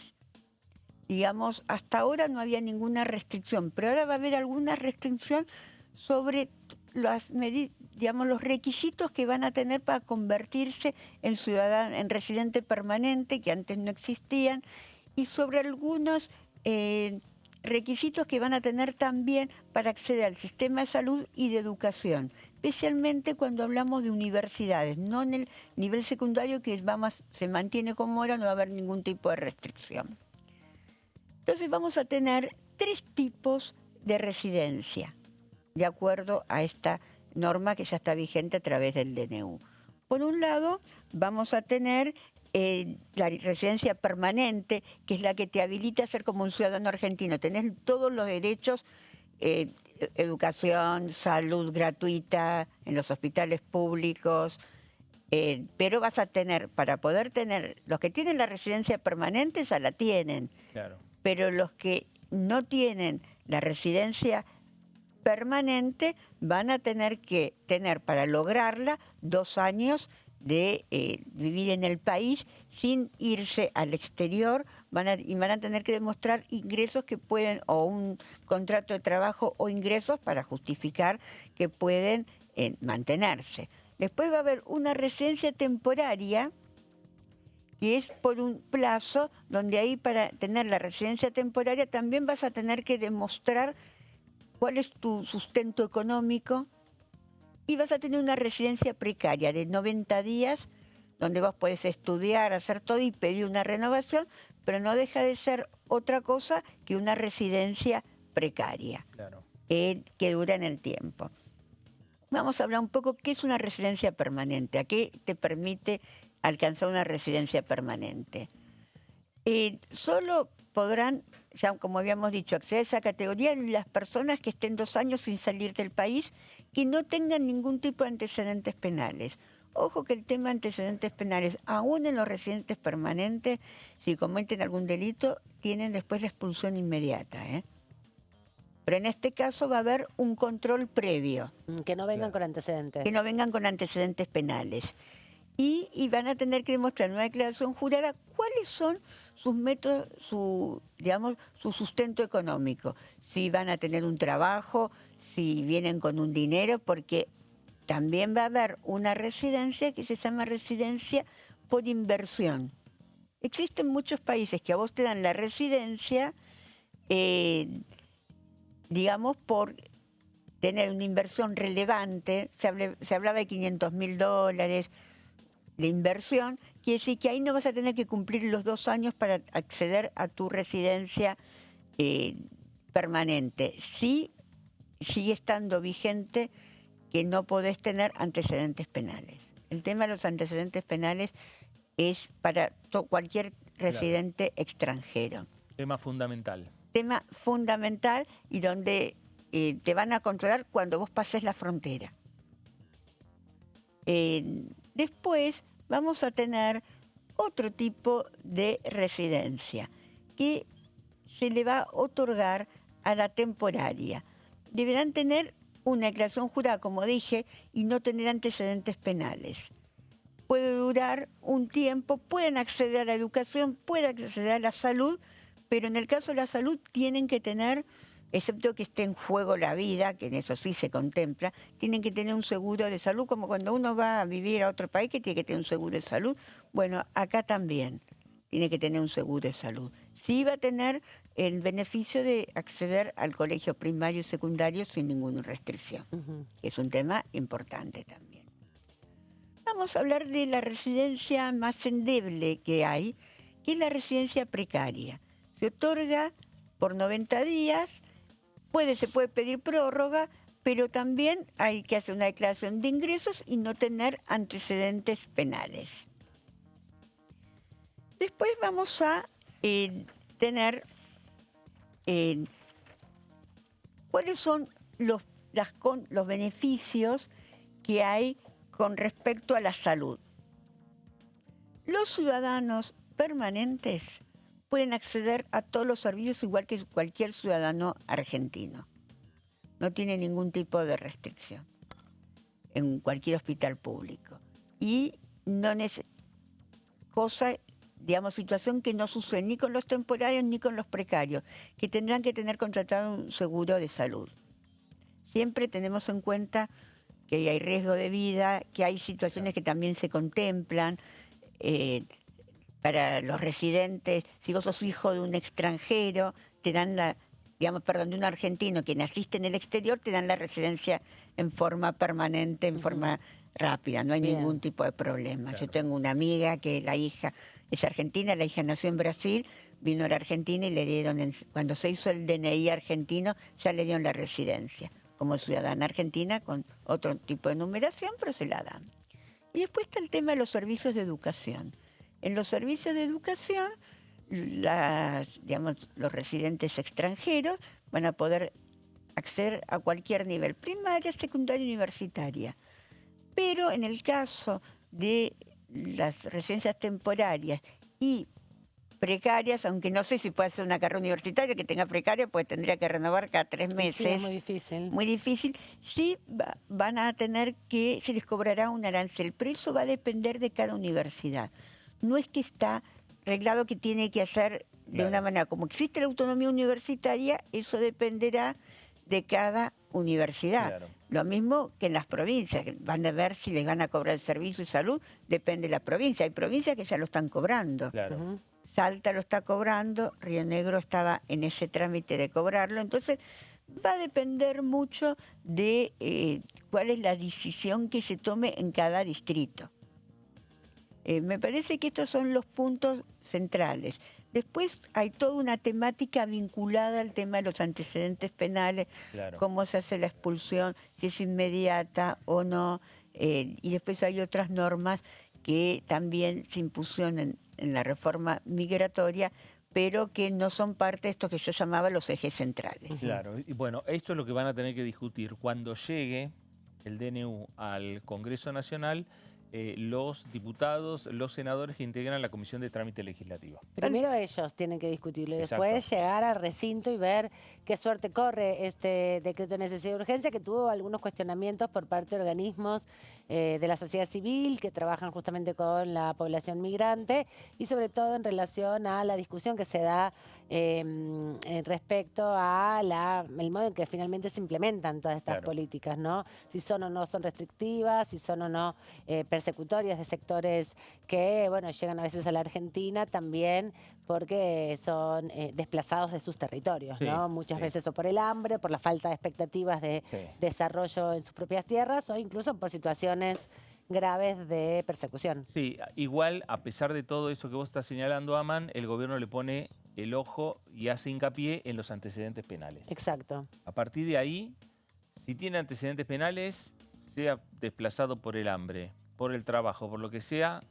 Digamos, hasta ahora no había ninguna restricción, pero ahora va a haber alguna restricción sobre los requisitos que van a tener para convertirse en ciudadano, en residente permanente, que antes no existían, y sobre algunos requisitos que van a tener también para acceder al sistema de salud y de educación, especialmente cuando hablamos de universidades, no en el nivel secundario que se mantiene como ahora, no va a haber ningún tipo de restricción. Entonces vamos a tener 3 tipos de residencia, de acuerdo a esta norma que ya está vigente a través del DNU. Por un lado, vamos a tener la residencia permanente, que es la que te habilita a ser como un ciudadano argentino. Tenés todos los derechos, educación, salud gratuita en los hospitales públicos, pero vas a tener, para poder tener, los que tienen la residencia permanente ya la tienen, claro. Pero los que no tienen la residencia permanente van a tener que tener para lograrla 2 años de vivir en el país sin irse al exterior, van a tener que demostrar ingresos que pueden, o un contrato de trabajo o ingresos para justificar que pueden mantenerse. Después va a haber una residencia temporaria, que es por un plazo, donde ahí para tener la residencia temporaria también vas a tener que demostrar cuál es tu sustento económico, y vas a tener una residencia precaria de 90 días, donde vos podés estudiar, hacer todo y pedir una renovación, pero no deja de ser otra cosa que una residencia precaria, claro, que dura en el tiempo. Vamos a hablar un poco qué es una residencia permanente, a qué te permite alcanzar una residencia permanente. Solo podrán, ya como habíamos dicho, acceder a esa categoría las personas que estén 2 años sin salir del país, que no tengan ningún tipo de antecedentes penales. Ojo que el tema de antecedentes penales, aún en los residentes permanentes, si cometen algún delito, tienen después la expulsión inmediata, ¿eh? Pero en este caso va a haber un control previo. Que no vengan con antecedentes. Que no vengan con antecedentes penales. Y van a tener que demostrar en una declaración jurada cuáles son sus métodos, su sustento económico. Si van a tener un trabajo, si vienen con un dinero, porque también va a haber una residencia que se llama residencia por inversión. Existen muchos países que a vos te dan la residencia, digamos, por tener una inversión relevante. Se hablaba de $500.000 de inversión, quiere decir que ahí no vas a tener que cumplir los 2 años para acceder a tu residencia permanente. Sí, sigue estando vigente que no podés tener antecedentes penales. El tema de los antecedentes penales es para cualquier residente extranjero. Tema fundamental. Tema fundamental y donde te van a controlar cuando vos pases la frontera. Después vamos a tener otro tipo de residencia que se le va a otorgar a la temporaria. Deberán tener una declaración jurada, como dije, y no tener antecedentes penales. Puede durar un tiempo, pueden acceder a la educación, pueden acceder a la salud, pero en el caso de la salud tienen que tener, excepto que esté en juego la vida, que en eso sí se contempla, tienen que tener un seguro de salud, como cuando uno va a vivir a otro país que tiene que tener un seguro de salud. Bueno, acá también tiene que tener un seguro de salud. Sí va a tener el beneficio de acceder al colegio primario y secundario sin ninguna restricción. Es un tema importante también. Vamos a hablar de la residencia más endeble que hay, que es la residencia precaria. Se otorga por 90 días, se puede pedir prórroga, pero también hay que hacer una declaración de ingresos y no tener antecedentes penales. Después vamos a tener cuáles son los beneficios que hay con respecto a la salud. Los ciudadanos permanentes pueden acceder a todos los servicios igual que cualquier ciudadano argentino. No tiene ningún tipo de restricción en cualquier hospital público. Y no es situación que no sucede ni con los temporarios ni con los precarios, que tendrán que tener contratado un seguro de salud. Siempre tenemos en cuenta que hay riesgo de vida, que hay situaciones que también se contemplan. Para los residentes, si vos sos hijo de un extranjero, te dan de un argentino que naciste en el exterior, te dan la residencia en forma permanente, en forma rápida, no hay ningún tipo de problema. Claro. Yo tengo una amiga que la hija es argentina, la hija nació en Brasil, vino a la Argentina y le dieron, cuando se hizo el DNI argentino, ya le dieron la residencia como ciudadana argentina con otro tipo de numeración, pero se la dan. Y después está el tema de los servicios de educación. En los servicios de educación, los residentes extranjeros van a poder acceder a cualquier nivel, primaria, secundaria, universitaria. Pero en el caso de las residencias temporarias y precarias, aunque no sé si puede hacer una carrera universitaria que tenga precaria, pues tendría que renovar cada 3 meses. Sí, es muy difícil. Muy difícil. Sí van a tener se les cobrará un arancel, pero eso va a depender de cada universidad. No es que está reglado que tiene que hacer de una manera. Como existe la autonomía universitaria, eso dependerá de cada universidad. Claro. Lo mismo que en las provincias, que van a ver si les van a cobrar el servicio de salud, depende de la provincia. Hay provincias que ya lo están cobrando. Claro. Salta lo está cobrando, Río Negro estaba en ese trámite de cobrarlo. Entonces, va a depender mucho de cuál es la decisión que se tome en cada distrito. Me parece que estos son los puntos centrales. Después hay toda una temática vinculada al tema de los antecedentes penales, cómo se hace la expulsión, si es inmediata o no, y después hay otras normas que también se impusieron en la reforma migratoria, pero que no son parte de esto que yo llamaba los ejes centrales. Claro, y bueno, esto es lo que van a tener que discutir cuando llegue el DNU al Congreso Nacional. Los diputados, los senadores que integran la Comisión de Trámite Legislativo. Primero ellos tienen que discutirlo y después llegar al recinto y ver qué suerte corre este decreto de necesidad de urgencia, que tuvo algunos cuestionamientos por parte de organismos de la sociedad civil que trabajan justamente con la población migrante y sobre todo en relación a la discusión que se da respecto a el modo en que finalmente se implementan todas estas políticas, ¿no? Si son o no son restrictivas, si son o no persecutorias de sectores que, bueno, llegan a veces a la Argentina también porque son desplazados de sus territorios, ¿no? Muchas veces o por el hambre, por la falta de expectativas de desarrollo en sus propias tierras o incluso por situaciones graves de persecución. Sí, igual, a pesar de todo eso que vos estás señalando, Aman, el gobierno le pone el ojo y hace hincapié en los antecedentes penales. Exacto. A partir de ahí, si tiene antecedentes penales, sea desplazado por el hambre, por el trabajo, por lo que sea,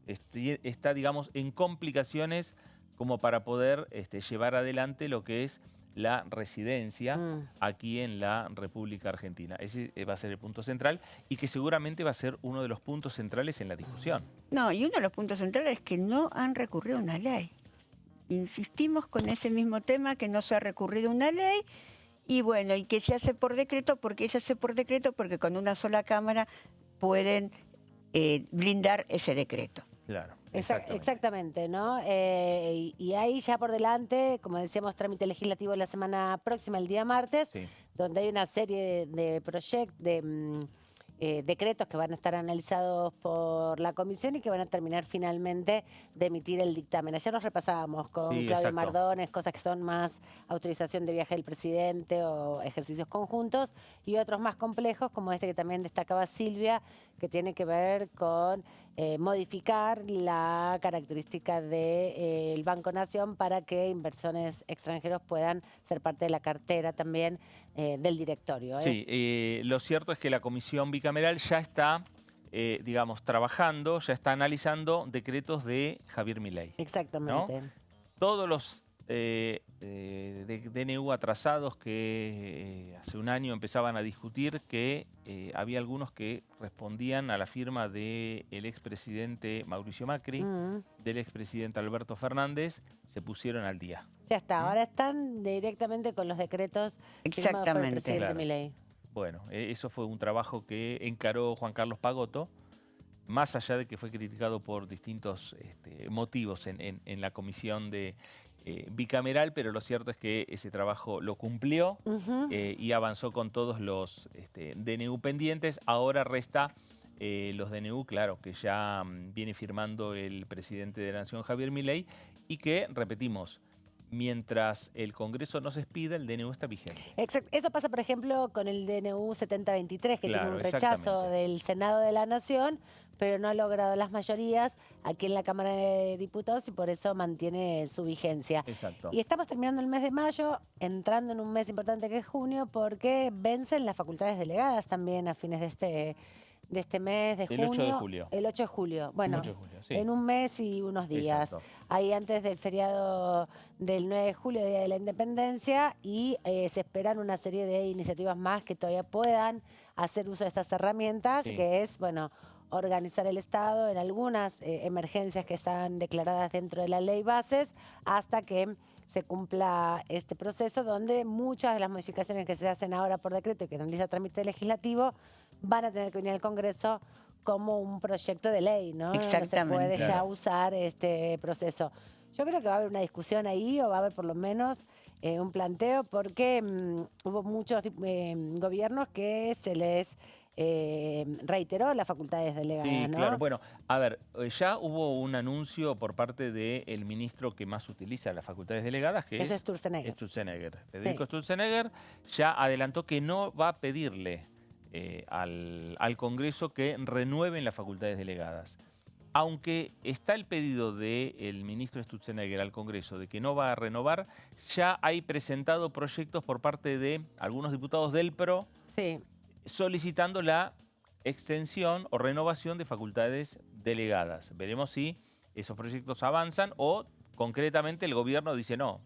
está, digamos, en complicaciones como para poder llevar adelante lo que es la residencia aquí en la República Argentina. Ese va a ser el punto central y que seguramente va a ser uno de los puntos centrales en la discusión. No, y uno de los puntos centrales es que no han recurrido a una ley. Insistimos con ese mismo tema, que no se ha recurrido a una ley y bueno, y que se hace por decreto. ¿Por qué se hace por decreto? Porque con una sola Cámara pueden blindar ese decreto. Claro. Exactamente, ¿no? Y ahí ya por delante, como decíamos, trámite legislativo la semana próxima, el día martes, donde hay una serie de proyectos, decretos que van a estar analizados por la comisión y que van a terminar finalmente de emitir el dictamen. Ayer nos repasábamos con Claudio Mardones, cosas que son más autorización de viaje del presidente o ejercicios conjuntos, y otros más complejos, como este que también destacaba Silvia, que tiene que ver con modificar la característica del Banco Nación para que inversores extranjeros puedan ser parte de la cartera también del directorio. Sí, lo cierto es que la comisión bicameral ya está, digamos, trabajando, ya está analizando decretos de Javier Milei. Exactamente. ¿No? Todos los de DNU atrasados que hace un año empezaban a discutir, que había algunos que respondían a la firma del expresidente Mauricio Macri, del expresidente Alberto Fernández, se pusieron al día. Ya está, ahora están directamente con los decretos firmados por el presidente Milei. Bueno, eso fue un trabajo que encaró Juan Carlos Pagotto, más allá de que fue criticado por distintos motivos en la comisión bicameral, pero lo cierto es que ese trabajo lo cumplió y avanzó con todos los DNU pendientes. Ahora resta los DNU, claro, que ya viene firmando el presidente de la Nación, Javier Milei, y que, repetimos, mientras el Congreso no se expida, el DNU está vigente. Exacto. Eso pasa, por ejemplo, con el DNU 7023, que tiene un rechazo del Senado de la Nación, pero no ha logrado las mayorías aquí en la Cámara de Diputados y por eso mantiene su vigencia. Exacto. Y estamos terminando el mes de mayo, entrando en un mes importante que es junio, porque vencen las facultades delegadas también a fines de este mes de junio. El 8 de julio. El 8 de julio. Bueno, 8 de julio, sí. En un mes y unos días. Exacto. Ahí antes del feriado del 9 de julio, Día de la Independencia, y se esperan una serie de iniciativas más que todavía puedan hacer uso de estas herramientas, que es, bueno, organizar el Estado en algunas emergencias que están declaradas dentro de la ley bases, hasta que se cumpla este proceso, donde muchas de las modificaciones que se hacen ahora por decreto y que analiza trámite legislativo van a tener que venir al Congreso como un proyecto de ley, ¿no? Exactamente. No se puede ya usar este proceso. Yo creo que va a haber una discusión ahí, o va a haber por lo menos un planteo porque hubo muchos gobiernos que se les reiteró las facultades delegadas, Sí, ¿no? claro. Bueno, a ver, ya hubo un anuncio por parte del ministro que más utiliza las facultades delegadas, que es Sturzenegger. Federico Sturzenegger ya adelantó que no va a pedirle al Congreso que renueven las facultades delegadas. Aunque está el pedido del ministro Sturzenegger al Congreso de que no va a renovar, ya hay presentado proyectos por parte de algunos diputados del PRO solicitando la extensión o renovación de facultades delegadas. Veremos si esos proyectos avanzan o concretamente el gobierno dice no,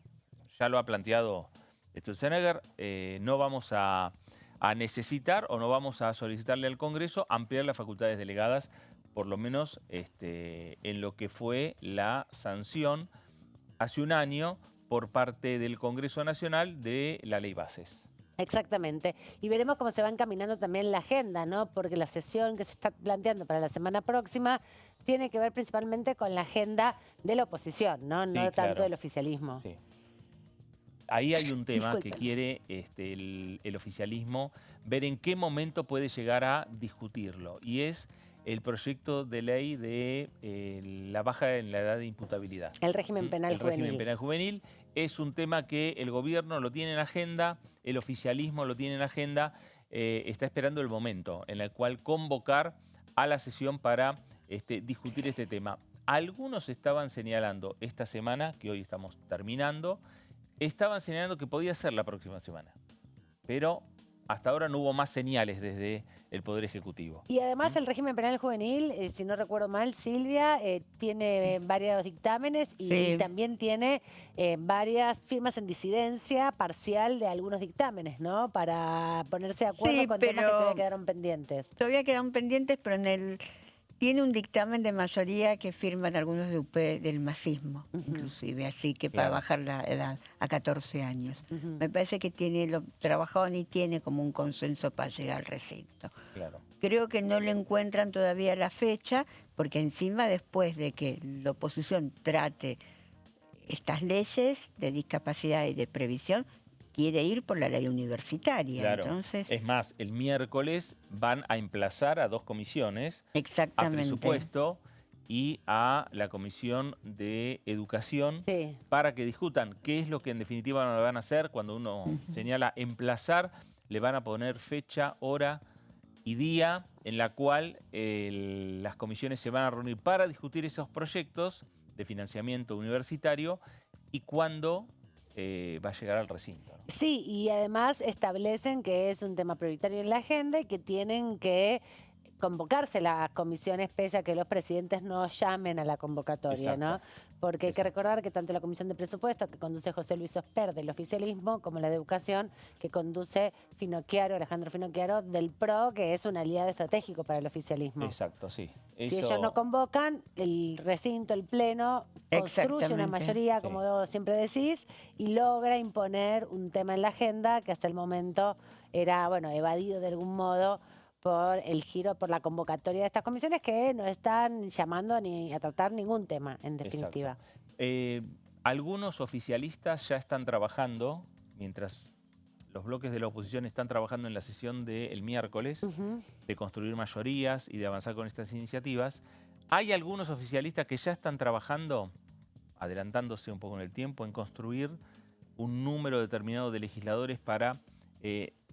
ya lo ha planteado Sturzenegger, no vamos a necesitar o no vamos a solicitarle al Congreso ampliar las facultades delegadas, por lo menos en lo que fue la sanción hace un año por parte del Congreso Nacional de la Ley Bases. Exactamente. Y veremos cómo se va encaminando también la agenda, ¿no? Porque la sesión que se está planteando para la semana próxima tiene que ver principalmente con la agenda de la oposición, ¿no? No tanto del oficialismo. Sí. Ahí hay un tema que quiere el oficialismo ver en qué momento puede llegar a discutirlo, y es el proyecto de ley de la baja en la edad de imputabilidad. El régimen penal juvenil. El régimen penal juvenil es un tema que el gobierno lo tiene en agenda, el oficialismo lo tiene en agenda, está esperando el momento en el cual convocar a la sesión para discutir este tema. Algunos estaban señalando esta semana, que hoy estamos terminando, estaban señalando que podía ser la próxima semana, pero hasta ahora no hubo más señales desde el Poder Ejecutivo. Y además el régimen penal juvenil, si no recuerdo mal, Silvia, tiene varios dictámenes y también tiene varias firmas en disidencia parcial de algunos dictámenes, ¿no? Para ponerse de acuerdo con temas que todavía quedaron pendientes. Todavía quedaron pendientes, pero tiene un dictamen de mayoría que firman algunos de UP del masismo, inclusive, así que para bajar la edad a 14 años. Me parece que lo trabajaron y tiene como un consenso para llegar al recinto. Creo que no le encuentran todavía la fecha, porque encima después de que la oposición trate estas leyes de discapacidad y de previsión, quiere ir por la ley universitaria. Entonces, es más, el miércoles van a emplazar a dos comisiones, a presupuesto y a la Comisión de Educación, para que discutan qué es lo que en definitiva no van a hacer. Cuando uno señala emplazar, le van a poner fecha, hora y día en la cual las comisiones se van a reunir para discutir esos proyectos de financiamiento universitario y cuándo va a llegar al recinto. Sí, y además establecen que es un tema prioritario en la agenda y que tienen que convocarse las comisiones pese a que los presidentes no llamen a la convocatoria, ¿no? Porque hay que recordar que tanto la Comisión de Presupuestos, que conduce José Luis Osper del oficialismo, como la de Educación, que conduce Alejandro Finocchiaro del PRO, que es un aliado estratégico para el oficialismo. Exacto, sí. Si ellos no convocan, el recinto, el pleno, construye una mayoría, como vos siempre decís, y logra imponer un tema en la agenda que hasta el momento era, bueno, evadido de algún modo por el giro, por la convocatoria de estas comisiones que no están llamando ni a tratar ningún tema, en definitiva. Algunos oficialistas ya están trabajando, mientras los bloques de la oposición están trabajando en la sesión del miércoles, de construir mayorías y de avanzar con estas iniciativas. Hay algunos oficialistas que ya están trabajando, adelantándose un poco en el tiempo, en construir un número determinado de legisladores para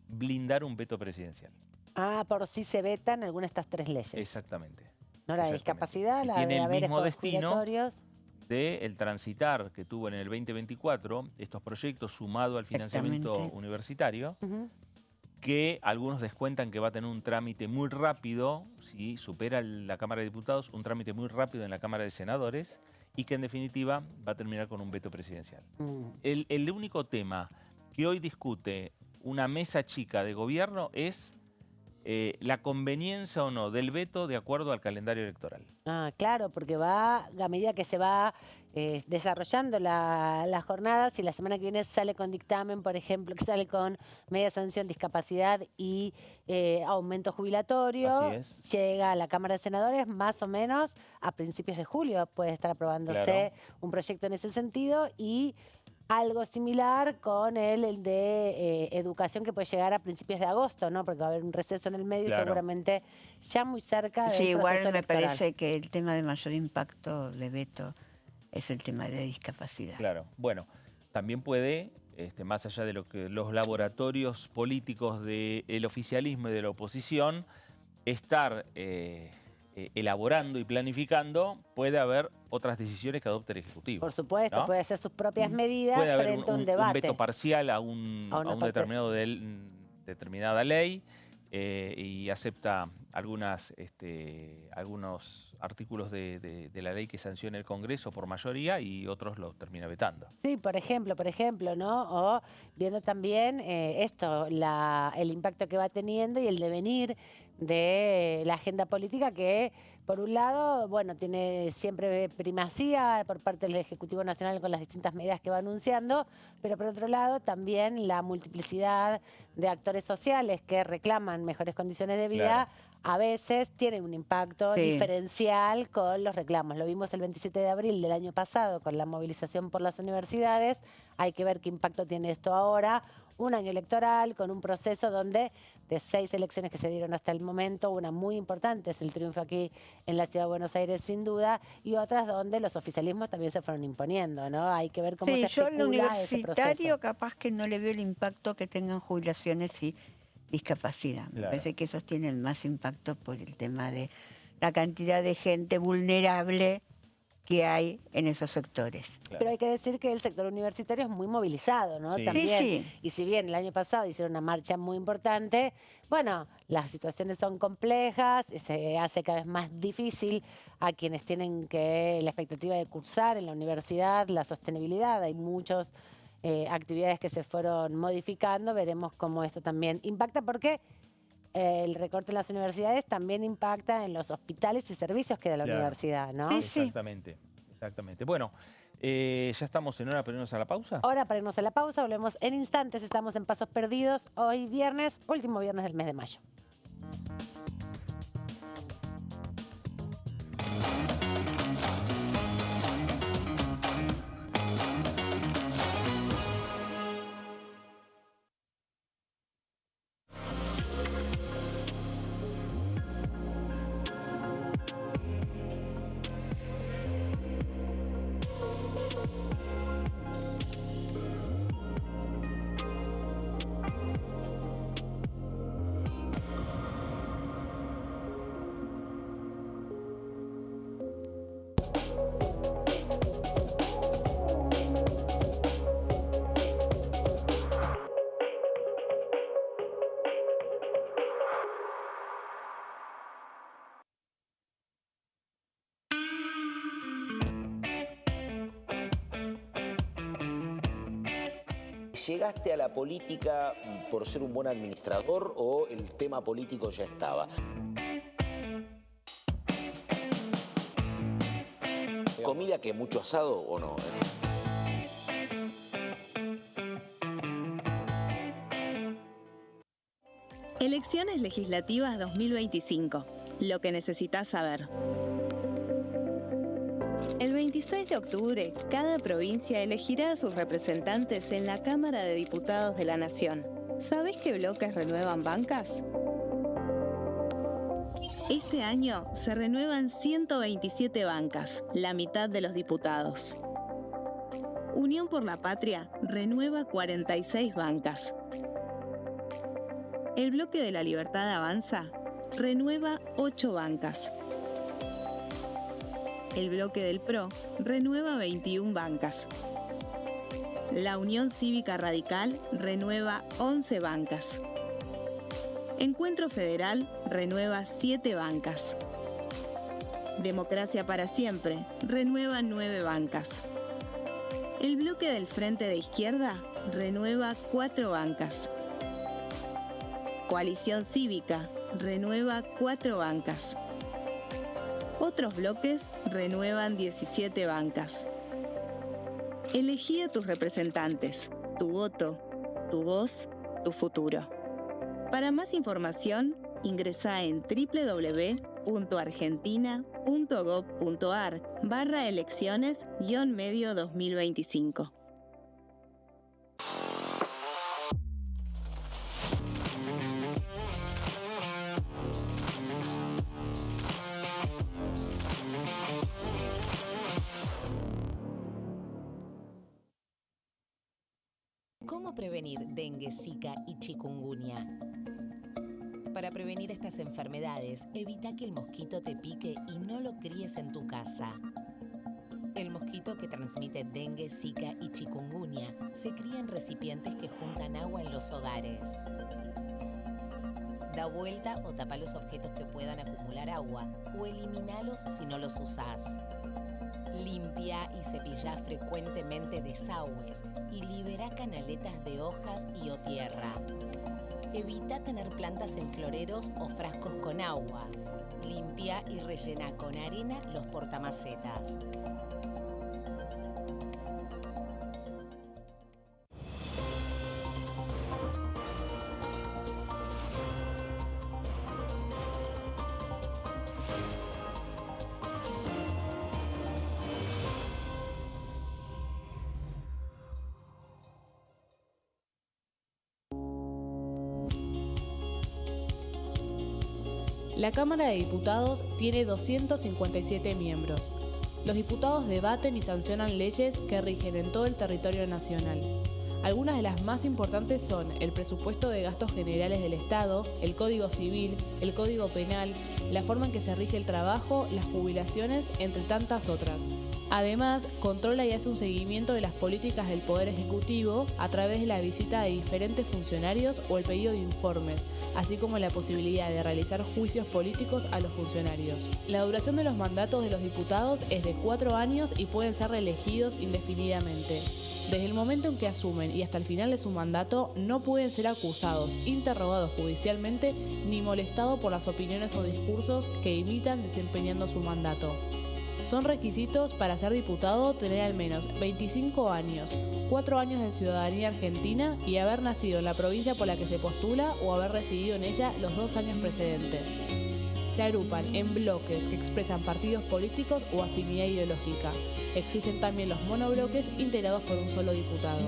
blindar un veto presidencial. Ah, por si se vetan alguna de estas tres leyes. Exactamente. No la de discapacidad, la tiene de el mismo destino jubilatorios. del transitar que tuvo en el 2024 estos proyectos sumado al financiamiento universitario, que algunos descuentan que va a tener un trámite muy rápido, si supera la Cámara de Diputados, un trámite muy rápido en la Cámara de Senadores, y que en definitiva va a terminar con un veto presidencial. El único tema que hoy discute una mesa chica de gobierno es la conveniencia o no del veto de acuerdo al calendario electoral. Ah, claro, porque va, a medida que se va desarrollando las jornadas, y la semana que viene sale con dictamen, por ejemplo, que sale con media sanción, discapacidad y aumento jubilatorio, llega a la Cámara de Senadores más o menos a principios de julio, puede estar aprobándose un proyecto en ese sentido, y algo similar con el de educación que puede llegar a principios de agosto, ¿no? Porque va a haber un receso en el medio y seguramente ya muy cerca del proceso igual me electoral. parece que el tema de mayor impacto de veto es el tema de discapacidad. Claro, bueno, también puede, más allá de lo que los laboratorios políticos del oficialismo y de la oposición, estar elaborando y planificando, puede haber otras decisiones que adopte el Ejecutivo. Por supuesto, ¿no? Puede hacer sus propias medidas puede haber frente a un debate. Un veto parcial a un determinada ley y acepta algunos artículos de la ley que sanciona el Congreso por mayoría y otros los termina vetando. Sí, por ejemplo, ¿no? O viendo también el impacto que va teniendo y el devenir de la agenda política que, por un lado, bueno, tiene siempre primacía por parte del Ejecutivo Nacional con las distintas medidas que va anunciando, pero por otro lado también la multiplicidad de actores sociales que reclaman mejores condiciones de vida, a veces tienen un impacto diferencial con los reclamos. Lo vimos el 27 de abril del año pasado con la movilización por las universidades. Hay que ver qué impacto tiene esto ahora. Un año electoral con un proceso donde de 6 elecciones que se dieron hasta el momento, una muy importante es el triunfo aquí en la Ciudad de Buenos Aires sin duda, y otras donde los oficialismos también se fueron imponiendo, ¿no? Hay que ver cómo se articula ese proceso. Yo al universitario capaz que no le veo el impacto que tengan jubilaciones y discapacidad. Me parece que esos tienen más impacto por el tema de la cantidad de gente vulnerable que hay en esos sectores. Pero hay que decir que el sector universitario es muy movilizado, ¿no? También. Y si bien el año pasado hicieron una marcha muy importante, bueno, las situaciones son complejas, se hace cada vez más difícil a quienes tienen la expectativa de cursar en la universidad, la sostenibilidad. Hay muchas actividades que se fueron modificando. Veremos cómo esto también impacta, porque el recorte en las universidades también impacta en los hospitales y servicios que da la universidad, ¿no? Exactamente, exactamente. Bueno, ya estamos en hora para irnos a la pausa. Hora para irnos a la pausa, volvemos en instantes. Estamos en Pasos Perdidos, hoy viernes, último viernes del mes de mayo. ¿Llegaste a la política por ser un buen administrador o el tema político ya estaba? ¿Comida que mucho asado o no? Elecciones legislativas 2025. Lo que necesitas saber. El 26 de octubre, cada provincia elegirá a sus representantes en la Cámara de Diputados de la Nación. ¿Sabés qué bloques renuevan bancas? Este año se renuevan 127 bancas, la mitad de los diputados. Unión por la Patria renueva 46 bancas. El Bloque de la Libertad Avanza renueva 8 bancas. El Bloque del PRO renueva 21 bancas. La Unión Cívica Radical renueva 11 bancas. Encuentro Federal renueva 7 bancas. Democracia para Siempre renueva 9 bancas. El Bloque del Frente de Izquierda renueva 4 bancas. Coalición Cívica renueva 4 bancas. Otros bloques renuevan 17 bancas. Elegí a tus representantes, tu voto, tu voz, tu futuro. Para más información, ingresá en www.argentina.gov.ar/elecciones-medio 2025. ¿Cómo prevenir dengue, zika y chikungunya? Para prevenir estas enfermedades, evita que el mosquito te pique y no lo críes en tu casa. El mosquito que transmite dengue, zika y chikungunya se cría en recipientes que juntan agua en los hogares. Da vuelta o tapa los objetos que puedan acumular agua o eliminalos si no los usás. Limpia y cepilla frecuentemente desagües y libera canaletas de hojas y o tierra. Evita tener plantas en floreros o frascos con agua. Limpia y rellena con arena los portamacetas. La Cámara de Diputados tiene 257 miembros. Los diputados debaten y sancionan leyes que rigen en todo el territorio nacional. Algunas de las más importantes son el presupuesto de gastos generales del Estado, el Código Civil, el Código Penal, la forma en que se rige el trabajo, las jubilaciones, entre tantas otras. Además, controla y hace un seguimiento de las políticas del Poder Ejecutivo a través de la visita de diferentes funcionarios o el pedido de informes, así como la posibilidad de realizar juicios políticos a los funcionarios. La duración de los mandatos de los diputados es de 4 años y pueden ser reelegidos indefinidamente. Desde el momento en que asumen y hasta el final de su mandato, no pueden ser acusados, interrogados judicialmente, ni molestados por las opiniones o discursos que imitan desempeñando su mandato. Son requisitos para ser diputado tener al menos 25 años, 4 años de ciudadanía argentina y haber nacido en la provincia por la que se postula o haber residido en ella los 2 años precedentes. Se agrupan en bloques que expresan partidos políticos o afinidad ideológica. Existen también los monobloques integrados por un solo diputado.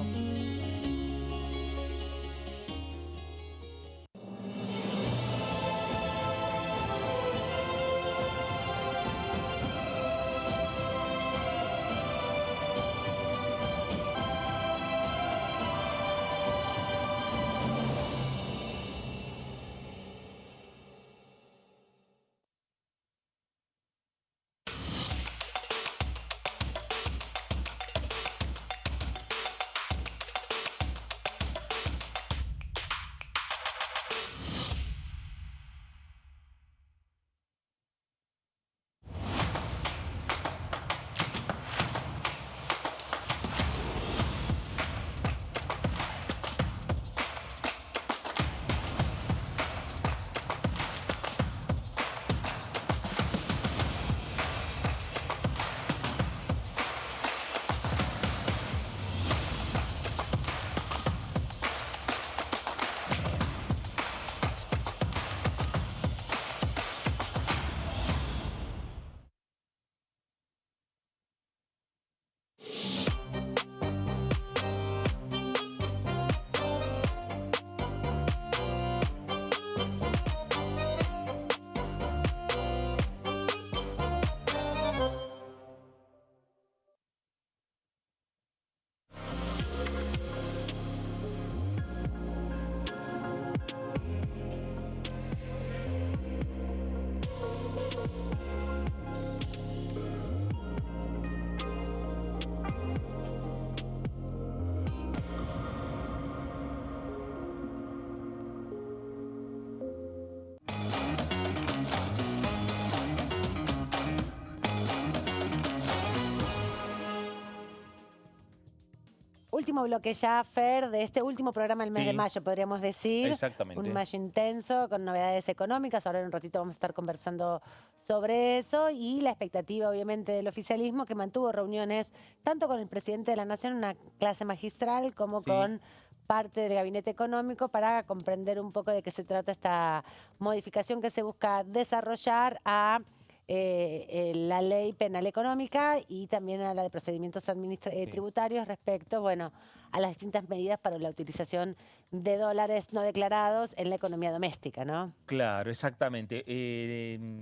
Último bloque ya, Fer, de este último programa del mes de mayo, podríamos decir. Exactamente. Un mayo intenso, con novedades económicas. Ahora en un ratito vamos a estar conversando sobre eso y la expectativa, obviamente, del oficialismo, que mantuvo reuniones tanto con el presidente de la Nación, una clase magistral, como con parte del gabinete económico para comprender un poco de qué se trata esta modificación que se busca desarrollar a la ley penal económica y también a la de procedimientos tributarios respecto, bueno, a las distintas medidas para la utilización de dólares no declarados en la economía doméstica, ¿no? Claro, exactamente.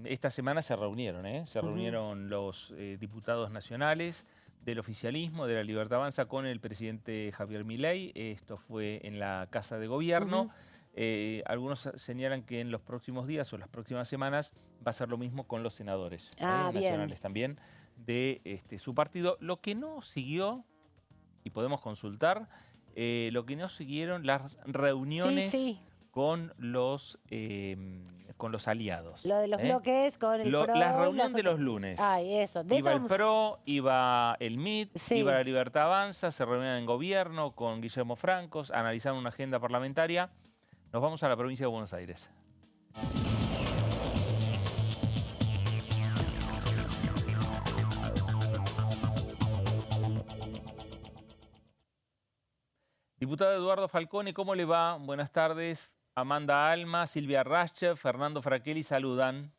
Esta semana se reunieron, Se reunieron los diputados nacionales del oficialismo, de la Libertad Avanza, con el presidente Javier Milei. Esto fue en la Casa de Gobierno. Algunos señalan que en los próximos días o las próximas semanas va a ser lo mismo con los senadores nacionales también de su partido. Lo que no siguió, y podemos consultar, lo que no siguieron las reuniones con los aliados. Lo de los bloques con el PRO. La reunión de los lunes. Eso. Iba el PRO, iba el MIT, iba la Libertad Avanza, se reunían en gobierno con Guillermo Francos, analizaron una agenda parlamentaria. Nos vamos a la provincia de Buenos Aires. Diputado Eduardo Falcone, ¿cómo le va? Buenas tardes. Amanda Alma, Silvia Rasche, Fernando Fraquelli saludan.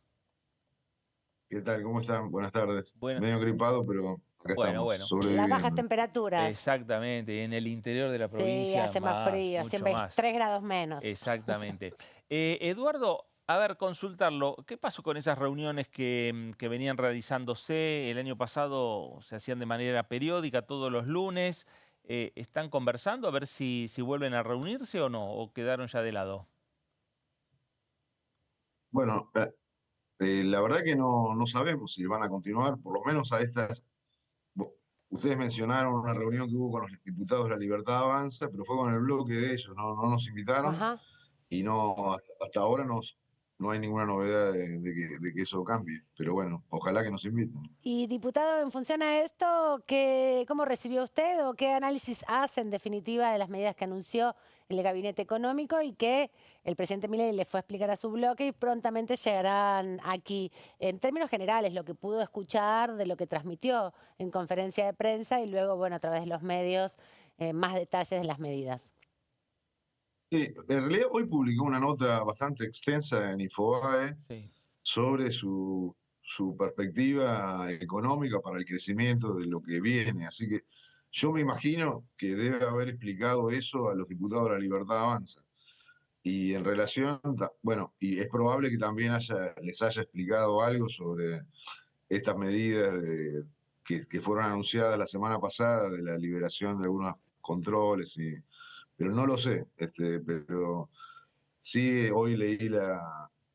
¿Qué tal? ¿Cómo están? Buenas tardes. Medio gripado, pero acá estamos sobreviviendo. Las bajas temperaturas. Exactamente, en el interior de la provincia. Sí, hace más frío, siempre es 3 grados menos. Exactamente. Eduardo, a ver, consultarlo. ¿Qué pasó con esas reuniones que venían realizándose? El año pasado se hacían de manera periódica, todos los lunes. ¿Están conversando a ver si vuelven a reunirse o no? ¿O quedaron ya de lado? Bueno, la verdad que no sabemos si van a continuar, por lo menos a estas. Ustedes mencionaron una reunión que hubo con los diputados de la Libertad Avanza, pero fue con el bloque de ellos, no nos invitaron. Y hasta ahora no hay ninguna novedad de que eso cambie. Pero bueno, ojalá que nos inviten. Y diputado, en función a esto, ¿cómo recibió usted o qué análisis hace en definitiva de las medidas que anunció el Gabinete Económico y que el presidente Milei le fue a explicar a su bloque y prontamente llegarán aquí? En términos generales, lo que pudo escuchar de lo que transmitió en conferencia de prensa y luego, bueno, a través de los medios, más detalles de las medidas. Sí, en realidad hoy publicó una nota bastante extensa en Infobae sobre su perspectiva económica para el crecimiento de lo que viene. Así que yo me imagino que debe haber explicado eso a los diputados de la Libertad Avanza. Y en relación, bueno, y es probable que también les haya explicado algo sobre estas medidas que fueron anunciadas la semana pasada de la liberación de algunos controles pero no lo sé, pero sí hoy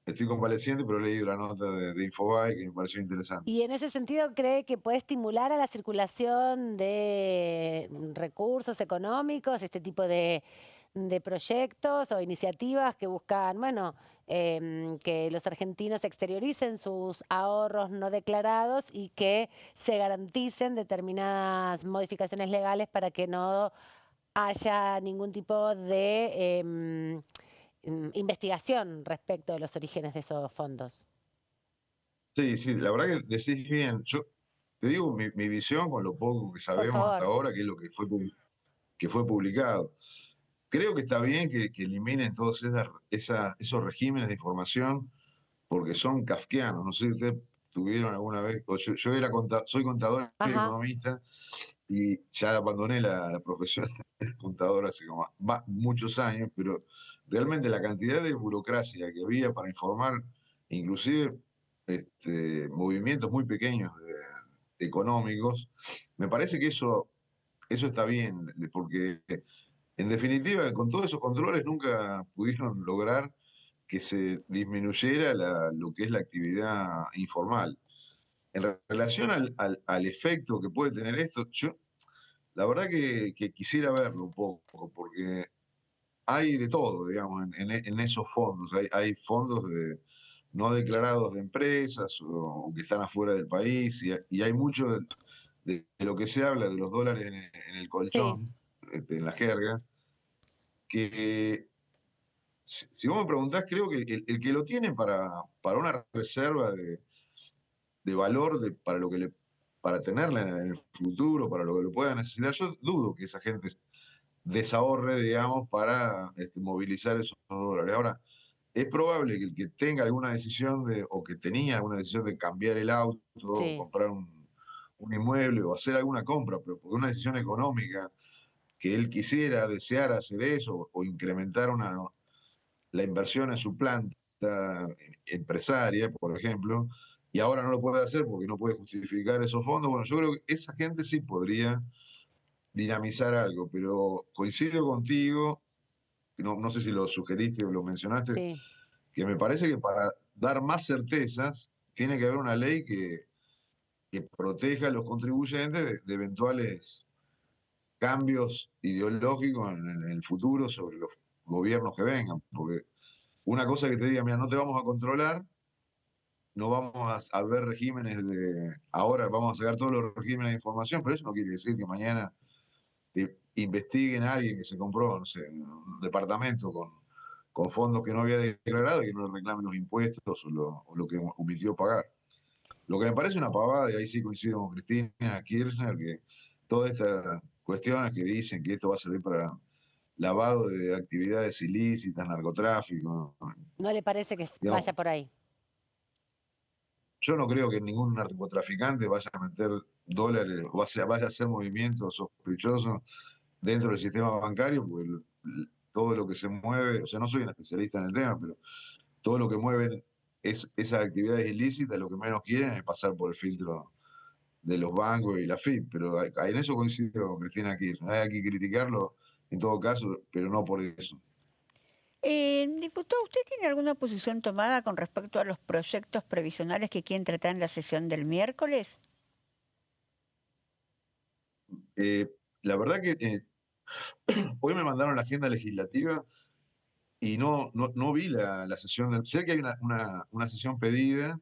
estoy convaleciente, pero leí la nota de Infobae que me pareció interesante. Y en ese sentido, ¿cree que puede estimular a la circulación de recursos económicos, este tipo de proyectos o iniciativas que buscan, bueno, que los argentinos exterioricen sus ahorros no declarados y que se garanticen determinadas modificaciones legales para que no haya ningún tipo de investigación respecto de los orígenes de esos fondos? Sí, la verdad que decís bien. Yo te digo mi visión con lo poco que sabemos hasta ahora, que es lo que fue publicado. Creo que está bien que eliminen todos esos regímenes de información porque son kafkianos. No sé si ustedes tuvieron alguna vez, yo soy contador y economista y ya abandoné la profesión de contador hace como muchos años, pero realmente la cantidad de burocracia que había para informar, inclusive movimientos muy pequeños económicos, me parece que eso está bien, porque en definitiva con todos esos controles nunca pudieron lograr que se disminuyera lo que es la actividad informal. En relación al efecto que puede tener esto, yo la verdad que quisiera verlo un poco, porque hay de todo, digamos, en esos fondos. Hay fondos no declarados de empresas o que están afuera del país, y hay mucho de lo que se habla de los dólares en el colchón, en la jerga, que si vos me preguntás, creo que el que lo tiene para una reserva de valor para tenerla en el futuro, para lo que lo pueda necesitar, yo dudo que esa gente desahorre, digamos, para movilizar esos dólares. Ahora, es probable que el que tenga alguna decisión o que tenía alguna decisión de cambiar el auto, o comprar un inmueble o hacer alguna compra, pero por una decisión económica, que él deseara hacer eso o incrementar la inversión en su planta empresaria, por ejemplo, y ahora no lo puede hacer porque no puede justificar esos fondos. Bueno, yo creo que esa gente sí podría dinamizar algo, pero coincido contigo, no sé si lo sugeriste o lo mencionaste, que me parece que para dar más certezas tiene que haber una ley que proteja a los contribuyentes de eventuales cambios ideológicos en el futuro sobre los gobiernos que vengan, porque una cosa que te diga, mira, no te vamos a controlar, no vamos a ver regímenes ahora vamos a sacar todos los regímenes de información, pero eso no quiere decir que mañana investiguen a alguien que se compró, no sé, un departamento con fondos que no había declarado y que no le reclamen los impuestos o lo que omitió pagar. Lo que me parece una pavada, y ahí sí coincido con Cristina Kirchner, que todas estas cuestiones que dicen que esto va a servir para lavado de actividades ilícitas, narcotráfico. ¿No le parece que vaya por ahí? Yo no creo que ningún narcotraficante vaya a meter dólares o vaya a hacer movimientos sospechosos dentro del sistema bancario, porque todo lo que se mueve, o sea, no soy un especialista en el tema, pero todo lo que mueven esas actividades ilícitas, lo que menos quieren es pasar por el filtro de los bancos y la FIP, pero en eso coincido con Cristina Kirchner. Hay que criticarlo en todo caso, pero no por eso. Diputado, ¿usted tiene alguna posición tomada con respecto a los proyectos previsionales que quieren tratar en la sesión del miércoles? La verdad que hoy me mandaron la agenda legislativa y no vi la sesión. Sé que hay una sesión pedida,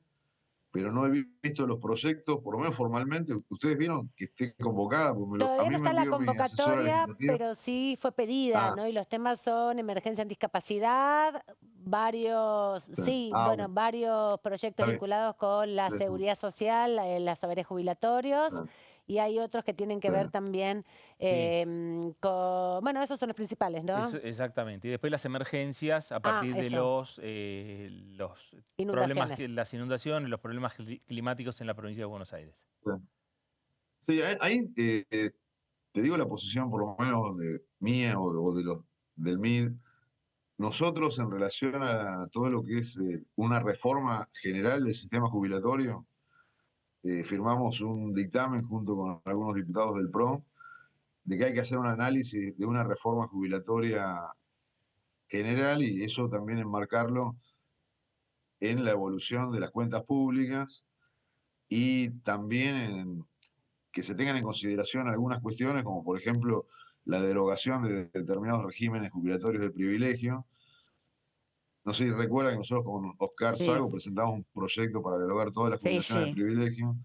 pero no he visto los proyectos, por lo menos formalmente. ¿Ustedes vieron que esté convocada? Todavía no está la convocatoria, pero sí fue pedida, ¿no? Y los temas son emergencia en discapacidad, varios proyectos vinculados con la seguridad social, los saberes jubilatorios. Y hay otros que tienen que ver también con... Bueno, esos son los principales, ¿no? Exactamente. Y después las emergencias a partir de los problemas, las inundaciones, los problemas climáticos en la provincia de Buenos Aires. Sí, ahí te digo la posición por lo menos mía o del MID. Nosotros en relación a todo lo que es una reforma general del sistema jubilatorio, firmamos un dictamen junto con algunos diputados del PRO de que hay que hacer un análisis de una reforma jubilatoria general y eso también enmarcarlo en la evolución de las cuentas públicas y también que se tengan en consideración algunas cuestiones como por ejemplo la derogación de determinados regímenes jubilatorios de privilegio. No sé si recuerdan que nosotros con Oscar Sago presentamos un proyecto para derogar todas las jubilaciones de privilegio.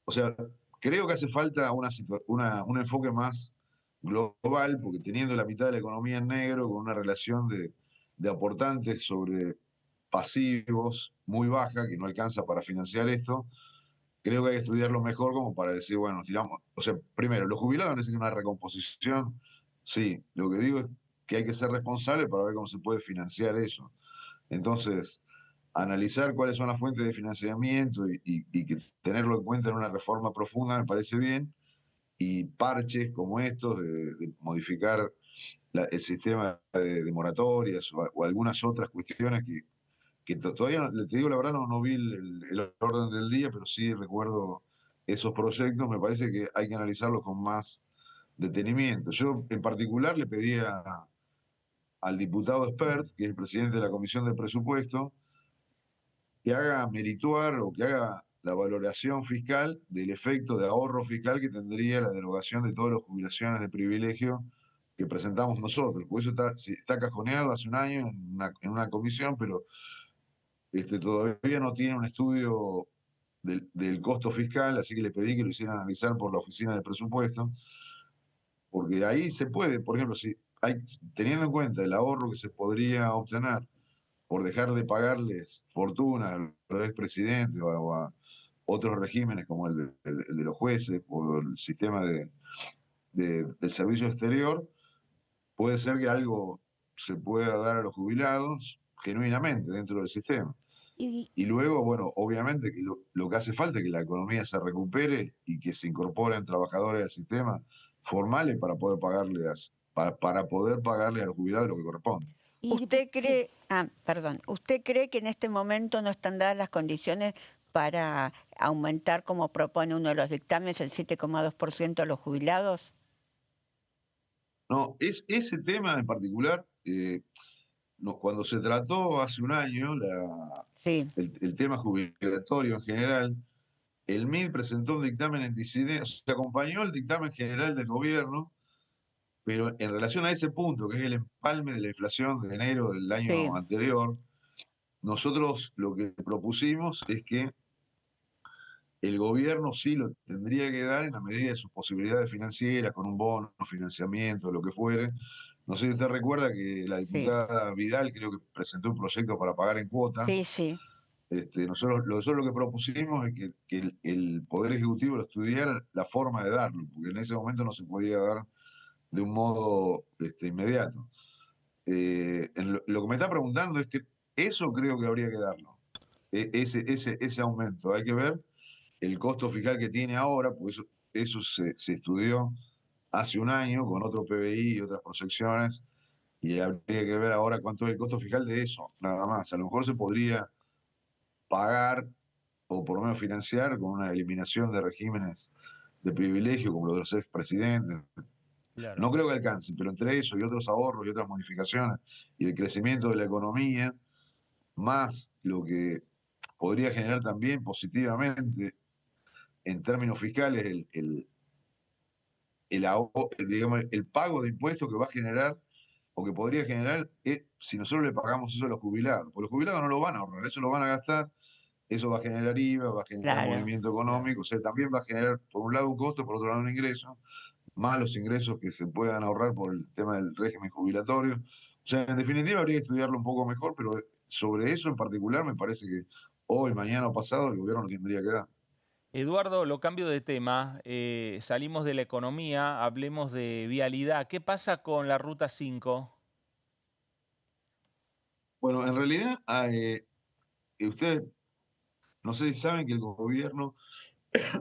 O sea, creo que hace falta un enfoque más global, porque teniendo la mitad de la economía en negro, con una relación de aportantes sobre pasivos muy baja, que no alcanza para financiar esto, creo que hay que estudiarlo mejor como para decir, bueno, tiramos. O sea, primero, los jubilados necesitan una recomposición. Sí, lo que digo es que hay que ser responsable para ver cómo se puede financiar eso. Entonces, analizar cuáles son las fuentes de financiamiento y que tenerlo en cuenta en una reforma profunda me parece bien, y parches como estos de modificar el sistema de moratorias o algunas otras cuestiones que todavía, te digo la verdad, no vi el orden del día, pero sí recuerdo esos proyectos. Me parece que hay que analizarlos con más detenimiento. Yo en particular le pedí al diputado Espert, que es el presidente de la Comisión de Presupuesto, que haga merituar o que haga la valoración fiscal del efecto de ahorro fiscal que tendría la derogación de todas las jubilaciones de privilegio que presentamos nosotros. Por eso está cajoneado hace un año en una comisión, pero todavía no tiene un estudio del costo fiscal, así que le pedí que lo hicieran analizar por la Oficina de Presupuesto, porque ahí se puede, por ejemplo, teniendo en cuenta el ahorro que se podría obtener por dejar de pagarles fortuna a los expresidentes o a otros regímenes como el de los jueces o el sistema del servicio exterior, puede ser que algo se pueda dar a los jubilados genuinamente dentro del sistema. Y luego, bueno, obviamente que lo que hace falta es que la economía se recupere y que se incorporen trabajadores al sistema formales para poder pagarle a los jubilados lo que corresponde. ¿Usted cree que en este momento no están dadas las condiciones para aumentar, como propone uno de los dictámenes, el 7,2% a los jubilados? No, ese tema en particular, cuando se trató hace un año el tema jubilatorio en general, el MID presentó un dictamen en disidencia, se acompañó el dictamen general del gobierno, pero en relación a ese punto, que es el empalme de la inflación de enero del año anterior, nosotros lo que propusimos es que el gobierno sí lo tendría que dar en la medida de sus posibilidades financieras, con un bono, financiamiento, lo que fuere. No sé si usted recuerda que la diputada Vidal creo que presentó un proyecto para pagar en cuotas. Sí. Nosotros lo que propusimos es que el Poder Ejecutivo lo estudiara la forma de darlo, porque en ese momento no se podía dar de un modo inmediato. Lo que me está preguntando es que eso creo que habría que darlo, ese aumento. Hay que ver el costo fiscal que tiene ahora, pues eso se estudió hace un año con otro PBI y otras proyecciones, y habría que ver ahora cuánto es el costo fiscal de eso, nada más. A lo mejor se podría pagar o por lo menos financiar con una eliminación de regímenes de privilegio como los de los expresidentes. Claro. No creo que alcance, pero entre eso y otros ahorros y otras modificaciones y el crecimiento de la economía, más lo que podría generar también positivamente en términos fiscales el pago de impuestos que va a generar o que podría generar si nosotros le pagamos eso a los jubilados. Porque los jubilados no lo van a ahorrar, eso lo van a gastar, eso va a generar IVA, va a generar movimiento económico, o sea, también va a generar por un lado un costo, por otro lado un ingreso, más los ingresos que se puedan ahorrar por el tema del régimen jubilatorio. O sea, en definitiva habría que estudiarlo un poco mejor, pero sobre eso en particular me parece que hoy, mañana o pasado el gobierno lo tendría que dar. Eduardo, lo cambio de tema, salimos de la economía, hablemos de vialidad. ¿Qué pasa con la Ruta 5? Bueno, en realidad, ustedes, no sé si saben que el gobierno,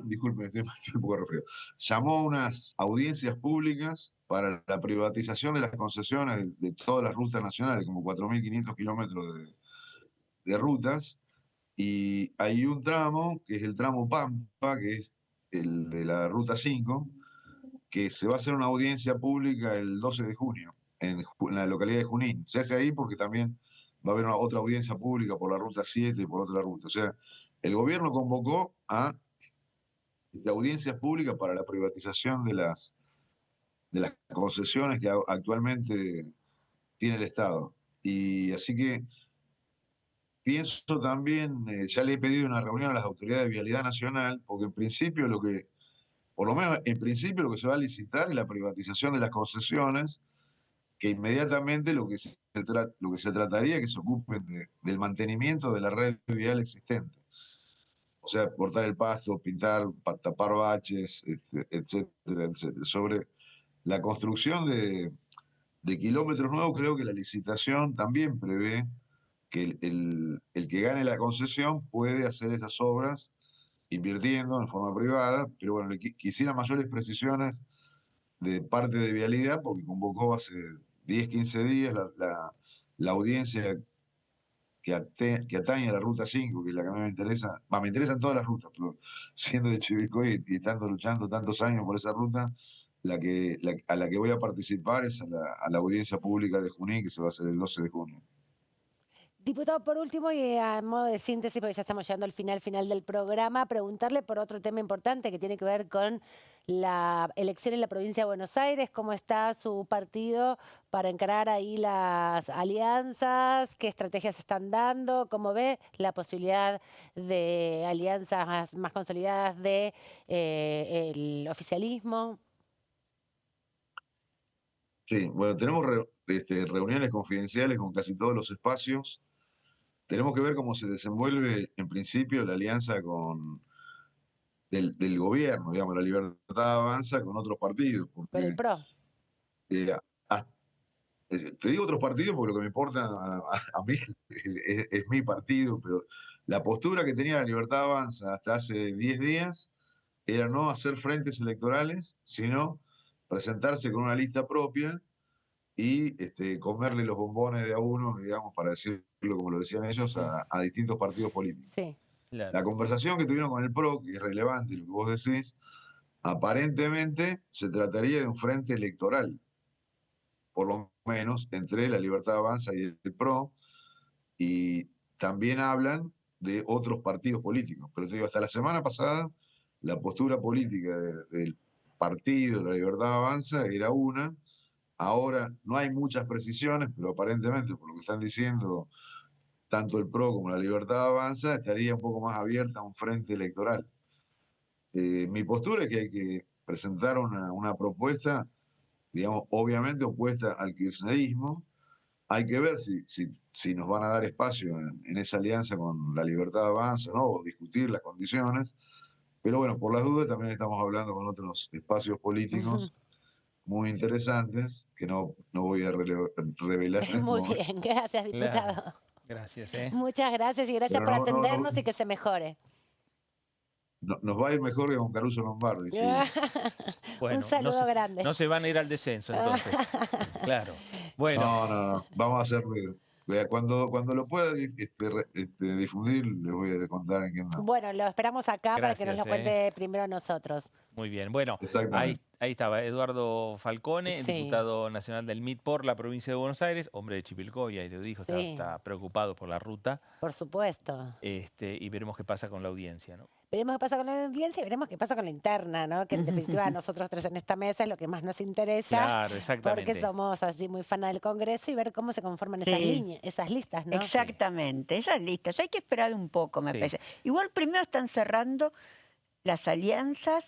disculpen, estoy un poco resfriado, llamó a unas audiencias públicas para la privatización de las concesiones de todas las rutas nacionales, como 4.500 kilómetros de rutas. Y hay un tramo, que es el tramo Pampa, que es el de la Ruta 5, que se va a hacer una audiencia pública el 12 de junio, en la localidad de Junín. Se hace ahí porque también va a haber otra audiencia pública por la Ruta 7 y por otra ruta. O sea, el gobierno convocó a audiencias públicas para la privatización de las concesiones que actualmente tiene el Estado. Y así que pienso también, ya le he pedido una reunión a las autoridades de Vialidad Nacional, porque en principio por lo menos en principio lo que se va a licitar es la privatización de las concesiones, que inmediatamente lo que se trataría es que se ocupen del mantenimiento de la red vial existente. O sea, cortar el pasto, pintar, tapar baches, etcétera, etcétera. Sobre la construcción de kilómetros nuevos, creo que la licitación también prevé que el que gane la concesión puede hacer esas obras invirtiendo en forma privada, pero bueno, quisiera mayores precisiones de parte de Vialidad, porque convocó hace 10, 15 días la audiencia que atañe a la Ruta 5, que es la que a mí me interesa. Me interesan todas las rutas, pero siendo de Chivilcoy y estando luchando tantos años por esa ruta, a la que voy a participar es a la audiencia pública de Junín, que se va a hacer el 12 de junio. Diputado, por último, y a modo de síntesis, porque ya estamos llegando al final del programa, preguntarle por otro tema importante que tiene que ver con la elección en la provincia de Buenos Aires. ¿Cómo está su partido para encarar ahí las alianzas? ¿Qué estrategias están dando? ¿Cómo ve la posibilidad de alianzas más consolidadas del oficialismo? Sí, bueno, tenemos reuniones confidenciales con casi todos los espacios. Tenemos que ver cómo se desenvuelve en principio la alianza del gobierno, digamos, la Libertad Avanza con otros partidos. Con el PRO. Te digo otros partidos porque lo que me importa a mí es mi partido, pero la postura que tenía la Libertad Avanza hasta hace 10 días era no hacer frentes electorales, sino presentarse con una lista propia y comerle los bombones de a uno, digamos, para decirlo como lo decían ellos, a distintos partidos políticos. Sí. Claro. La conversación que tuvieron con el PRO, que es relevante lo que vos decís, aparentemente se trataría de un frente electoral, por lo menos entre la Libertad Avanza y el PRO, y también hablan de otros partidos políticos. Pero te digo, hasta la semana pasada, la postura política del partido, la Libertad Avanza, era una. Ahora no hay muchas precisiones, pero aparentemente, por lo que están diciendo, tanto el PRO como la Libertad Avanza, estaría un poco más abierta a un frente electoral. Mi postura es que hay que presentar una propuesta, digamos, obviamente opuesta al kirchnerismo. Hay que ver si nos van a dar espacio en esa alianza con la Libertad Avanza, ¿no? O discutir las condiciones. Pero bueno, por las dudas también estamos hablando con otros espacios políticos muy interesantes que no voy a revelar. Muy bien, gracias, diputado. Claro. Gracias. Muchas gracias y gracias por atendernos y que se mejore. Nos va a ir mejor que con Caruso Lombardi. Sí. Bueno, un saludo grande. No se van a ir al descenso, entonces. Claro. Bueno. No. Vamos a hacer ruido. Cuando lo pueda difundir, les voy a contar en qué andamos. Bueno, lo esperamos acá para que nos lo cuente primero nosotros. Muy bien. Bueno, ahí estaba Eduardo Falcone, diputado nacional del MIT por la provincia de Buenos Aires, hombre de Chipilcoy, ahí lo dijo, está preocupado por la ruta. Por supuesto. Y veremos qué pasa con la audiencia, ¿no? Veremos qué pasa con la audiencia y veremos qué pasa con la interna, ¿no? Que en definitiva a nosotros tres en esta mesa es lo que más nos interesa. Claro, exactamente. Porque somos así muy fanas del Congreso y ver cómo se conforman esas listas, ¿no? Exactamente, esas listas. Hay que esperar un poco, me parece. Igual primero están cerrando las alianzas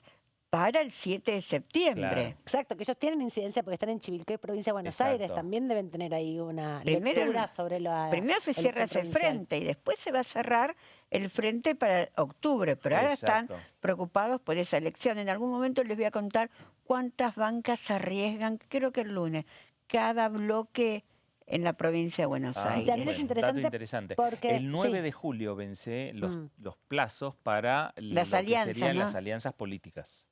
para el 7 de septiembre. Claro. Exacto, que ellos tienen incidencia porque están en Chivilcoy, provincia de Buenos Aires. También deben tener ahí una lectura sobre la... Primero se cierra ese frente y después se va a cerrar el frente para octubre. Pero ahora están preocupados por esa elección. En algún momento les voy a contar cuántas bancas se arriesgan, creo que el lunes, cada bloque en la provincia de Buenos Aires. Y también es interesante porque el 9 de julio vence los plazos para las las alianzas políticas.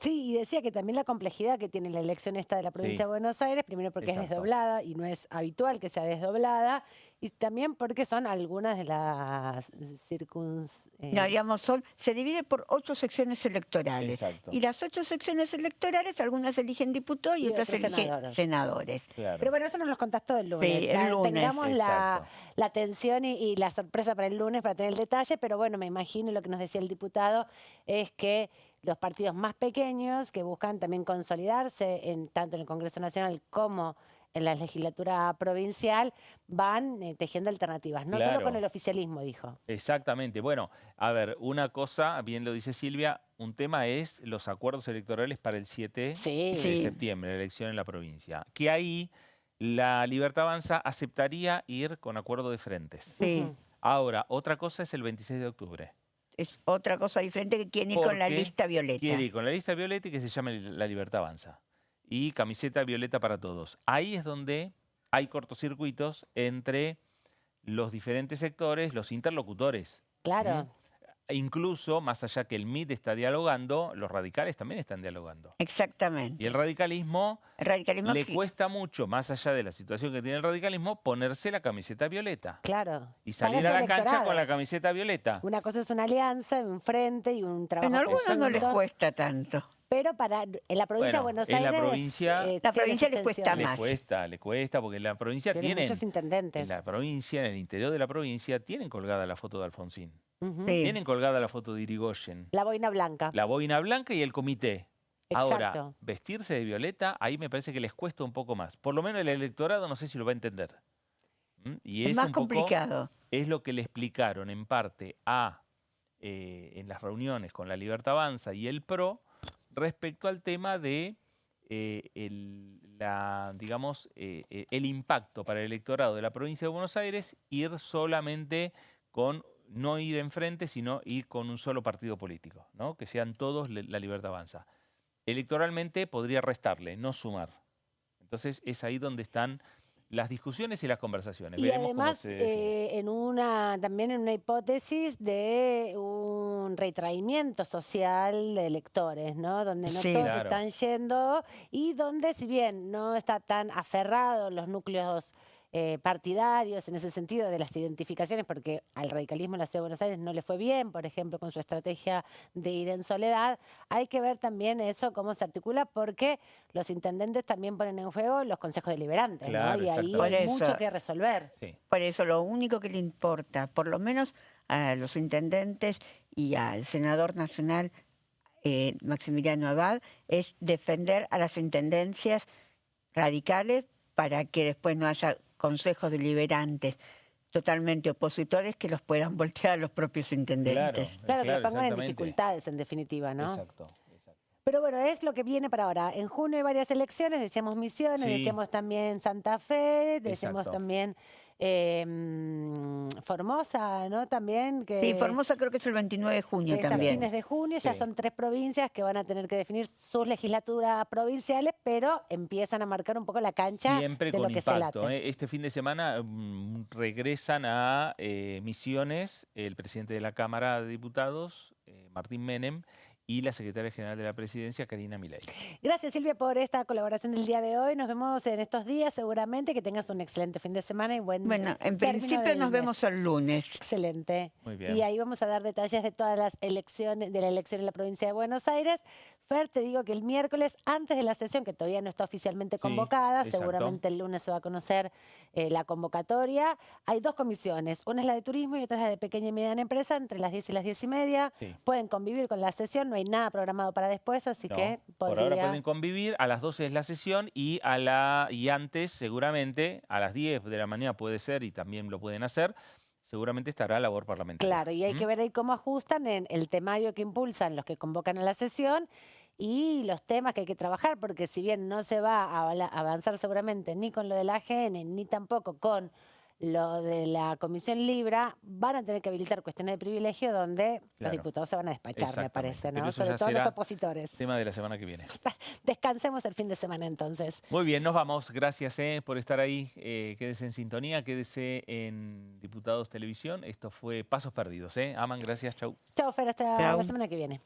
Sí, y decía que también la complejidad que tiene la elección esta de la provincia de Buenos Aires, primero porque es desdoblada y no es habitual que sea desdoblada, y también porque son algunas de las se divide por 8 secciones electorales. Y las 8 secciones electorales, algunas eligen diputados y otras eligen senadores. Claro. Pero bueno, eso nos lo contás todo el lunes. Sí, el lunes. Tengamos la atención y la sorpresa para el lunes para tener el detalle, pero bueno, me imagino lo que nos decía el diputado es que los partidos más pequeños que buscan también consolidarse tanto en el Congreso Nacional como en la legislatura provincial van tejiendo alternativas, no solo con el oficialismo, dijo. Exactamente. Bueno, a ver, una cosa, bien lo dice Silvia, un tema es los acuerdos electorales para el 7 de septiembre, la elección en la provincia. Que ahí la Libertad Avanza aceptaría ir con acuerdo de frentes. Ahora, otra cosa es el 26 de octubre. Es otra cosa diferente que quiere ir con la lista violeta. Quiere ir con la lista violeta y que se llama la Libertad Avanza. Y camiseta violeta para todos. Ahí es donde hay cortocircuitos entre los diferentes sectores, los interlocutores. Claro. Incluso, más allá que el MIT está dialogando, los radicales también están dialogando. Exactamente. Y el radicalismo le cuesta mucho, más allá de la situación que tiene el radicalismo, ponerse la camiseta violeta. Claro. Y salir a la cancha con la camiseta violeta. Una cosa es una alianza, un frente y un trabajo. En algunos no les cuesta tanto. Pero en la provincia de Buenos Aires... En la provincia les cuesta más. Le cuesta, porque la provincia tiene muchos intendentes. En la provincia, en el interior de la provincia, tienen colgada la foto de Alfonsín. Tienen colgada la foto de Irigoyen. La boina blanca. La boina blanca y el comité. Exacto. Ahora, vestirse de violeta, ahí me parece que les cuesta un poco más. Por lo menos el electorado no sé si lo va a entender. Y es más un poco, complicado. Es lo que le explicaron en parte en las reuniones con la Libertad Avanza y el PRO, respecto al tema de el impacto para el electorado de la provincia de Buenos Aires, ir solamente no ir enfrente, sino ir con un solo partido político, ¿no? Que sean todos la Libertad Avanza. Electoralmente podría restarle, no sumar. Entonces es ahí donde están las discusiones y las conversaciones. Y veremos además, cómo se también en una hipótesis de un retraimiento social de electores, ¿no? Donde no todos están yendo y donde, si bien no está tan aferrado los núcleos partidarios en ese sentido de las identificaciones, porque al radicalismo en la Ciudad de Buenos Aires no le fue bien, por ejemplo, con su estrategia de ir en soledad. Hay que ver también eso, cómo se articula, porque los intendentes también ponen en juego los consejos deliberantes, claro, ¿no? Y ahí hay mucho que resolver. Sí. Por eso lo único que le importa, por lo menos a los intendentes y al senador nacional Maximiliano Abad, es defender a las intendencias radicales para que después no haya consejos deliberantes totalmente opositores que los puedan voltear a los propios intendentes. Claro, que pongan en dificultades, en definitiva, ¿no? Exacto. Pero bueno, es lo que viene para ahora. En junio hay varias elecciones, decíamos Misiones, decíamos también Santa Fe, decíamos también Formosa, ¿no? También. Sí, Formosa creo que es el 29 de junio también. A fines de junio, ya son 3 provincias que van a tener que definir sus legislaturas provinciales, pero empiezan a marcar un poco la cancha siempre de con lo que impacto, se late. Este fin de semana regresan a Misiones el presidente de la Cámara de Diputados, Martín Menem, y la secretaria general de la Presidencia, Karina Milei. Gracias, Silvia, por esta colaboración del día de hoy. Nos vemos en estos días, seguramente. Que tengas un excelente fin de semana y buen Bueno, en principio nos vemos el lunes. Excelente. Muy bien. Y ahí vamos a dar detalles de todas las elecciones, de la elección en la provincia de Buenos Aires. Fer, te digo que el miércoles, antes de la sesión, que todavía no está oficialmente convocada, seguramente el lunes se va a conocer la convocatoria. Hay 2 comisiones. Una es la de turismo y otra es la de pequeña y mediana empresa, entre las 10 y las 10:30. Pueden convivir con la sesión, no hay nada programado para después, así que por ahora pueden convivir. A las 12 es la sesión y antes, seguramente, a las 10 de la mañana puede ser, y también lo pueden hacer, seguramente estará labor parlamentaria. Claro, y hay que ver ahí cómo ajustan en el temario que impulsan los que convocan a la sesión y los temas que hay que trabajar, porque si bien no se va a avanzar seguramente ni con lo de la AGN, ni tampoco con lo de la Comisión Libra, van a tener que habilitar cuestiones de privilegio donde los diputados se van a despachar, me parece, ¿no? Sobre todo los opositores. Tema de la semana que viene. Descansemos el fin de semana entonces. Muy bien, nos vamos. Gracias por estar ahí. Quédese en sintonía, quédese en Diputados Televisión. Esto fue Pasos Perdidos. Aman, gracias. Chau. Chau, Fer, hasta la semana que viene.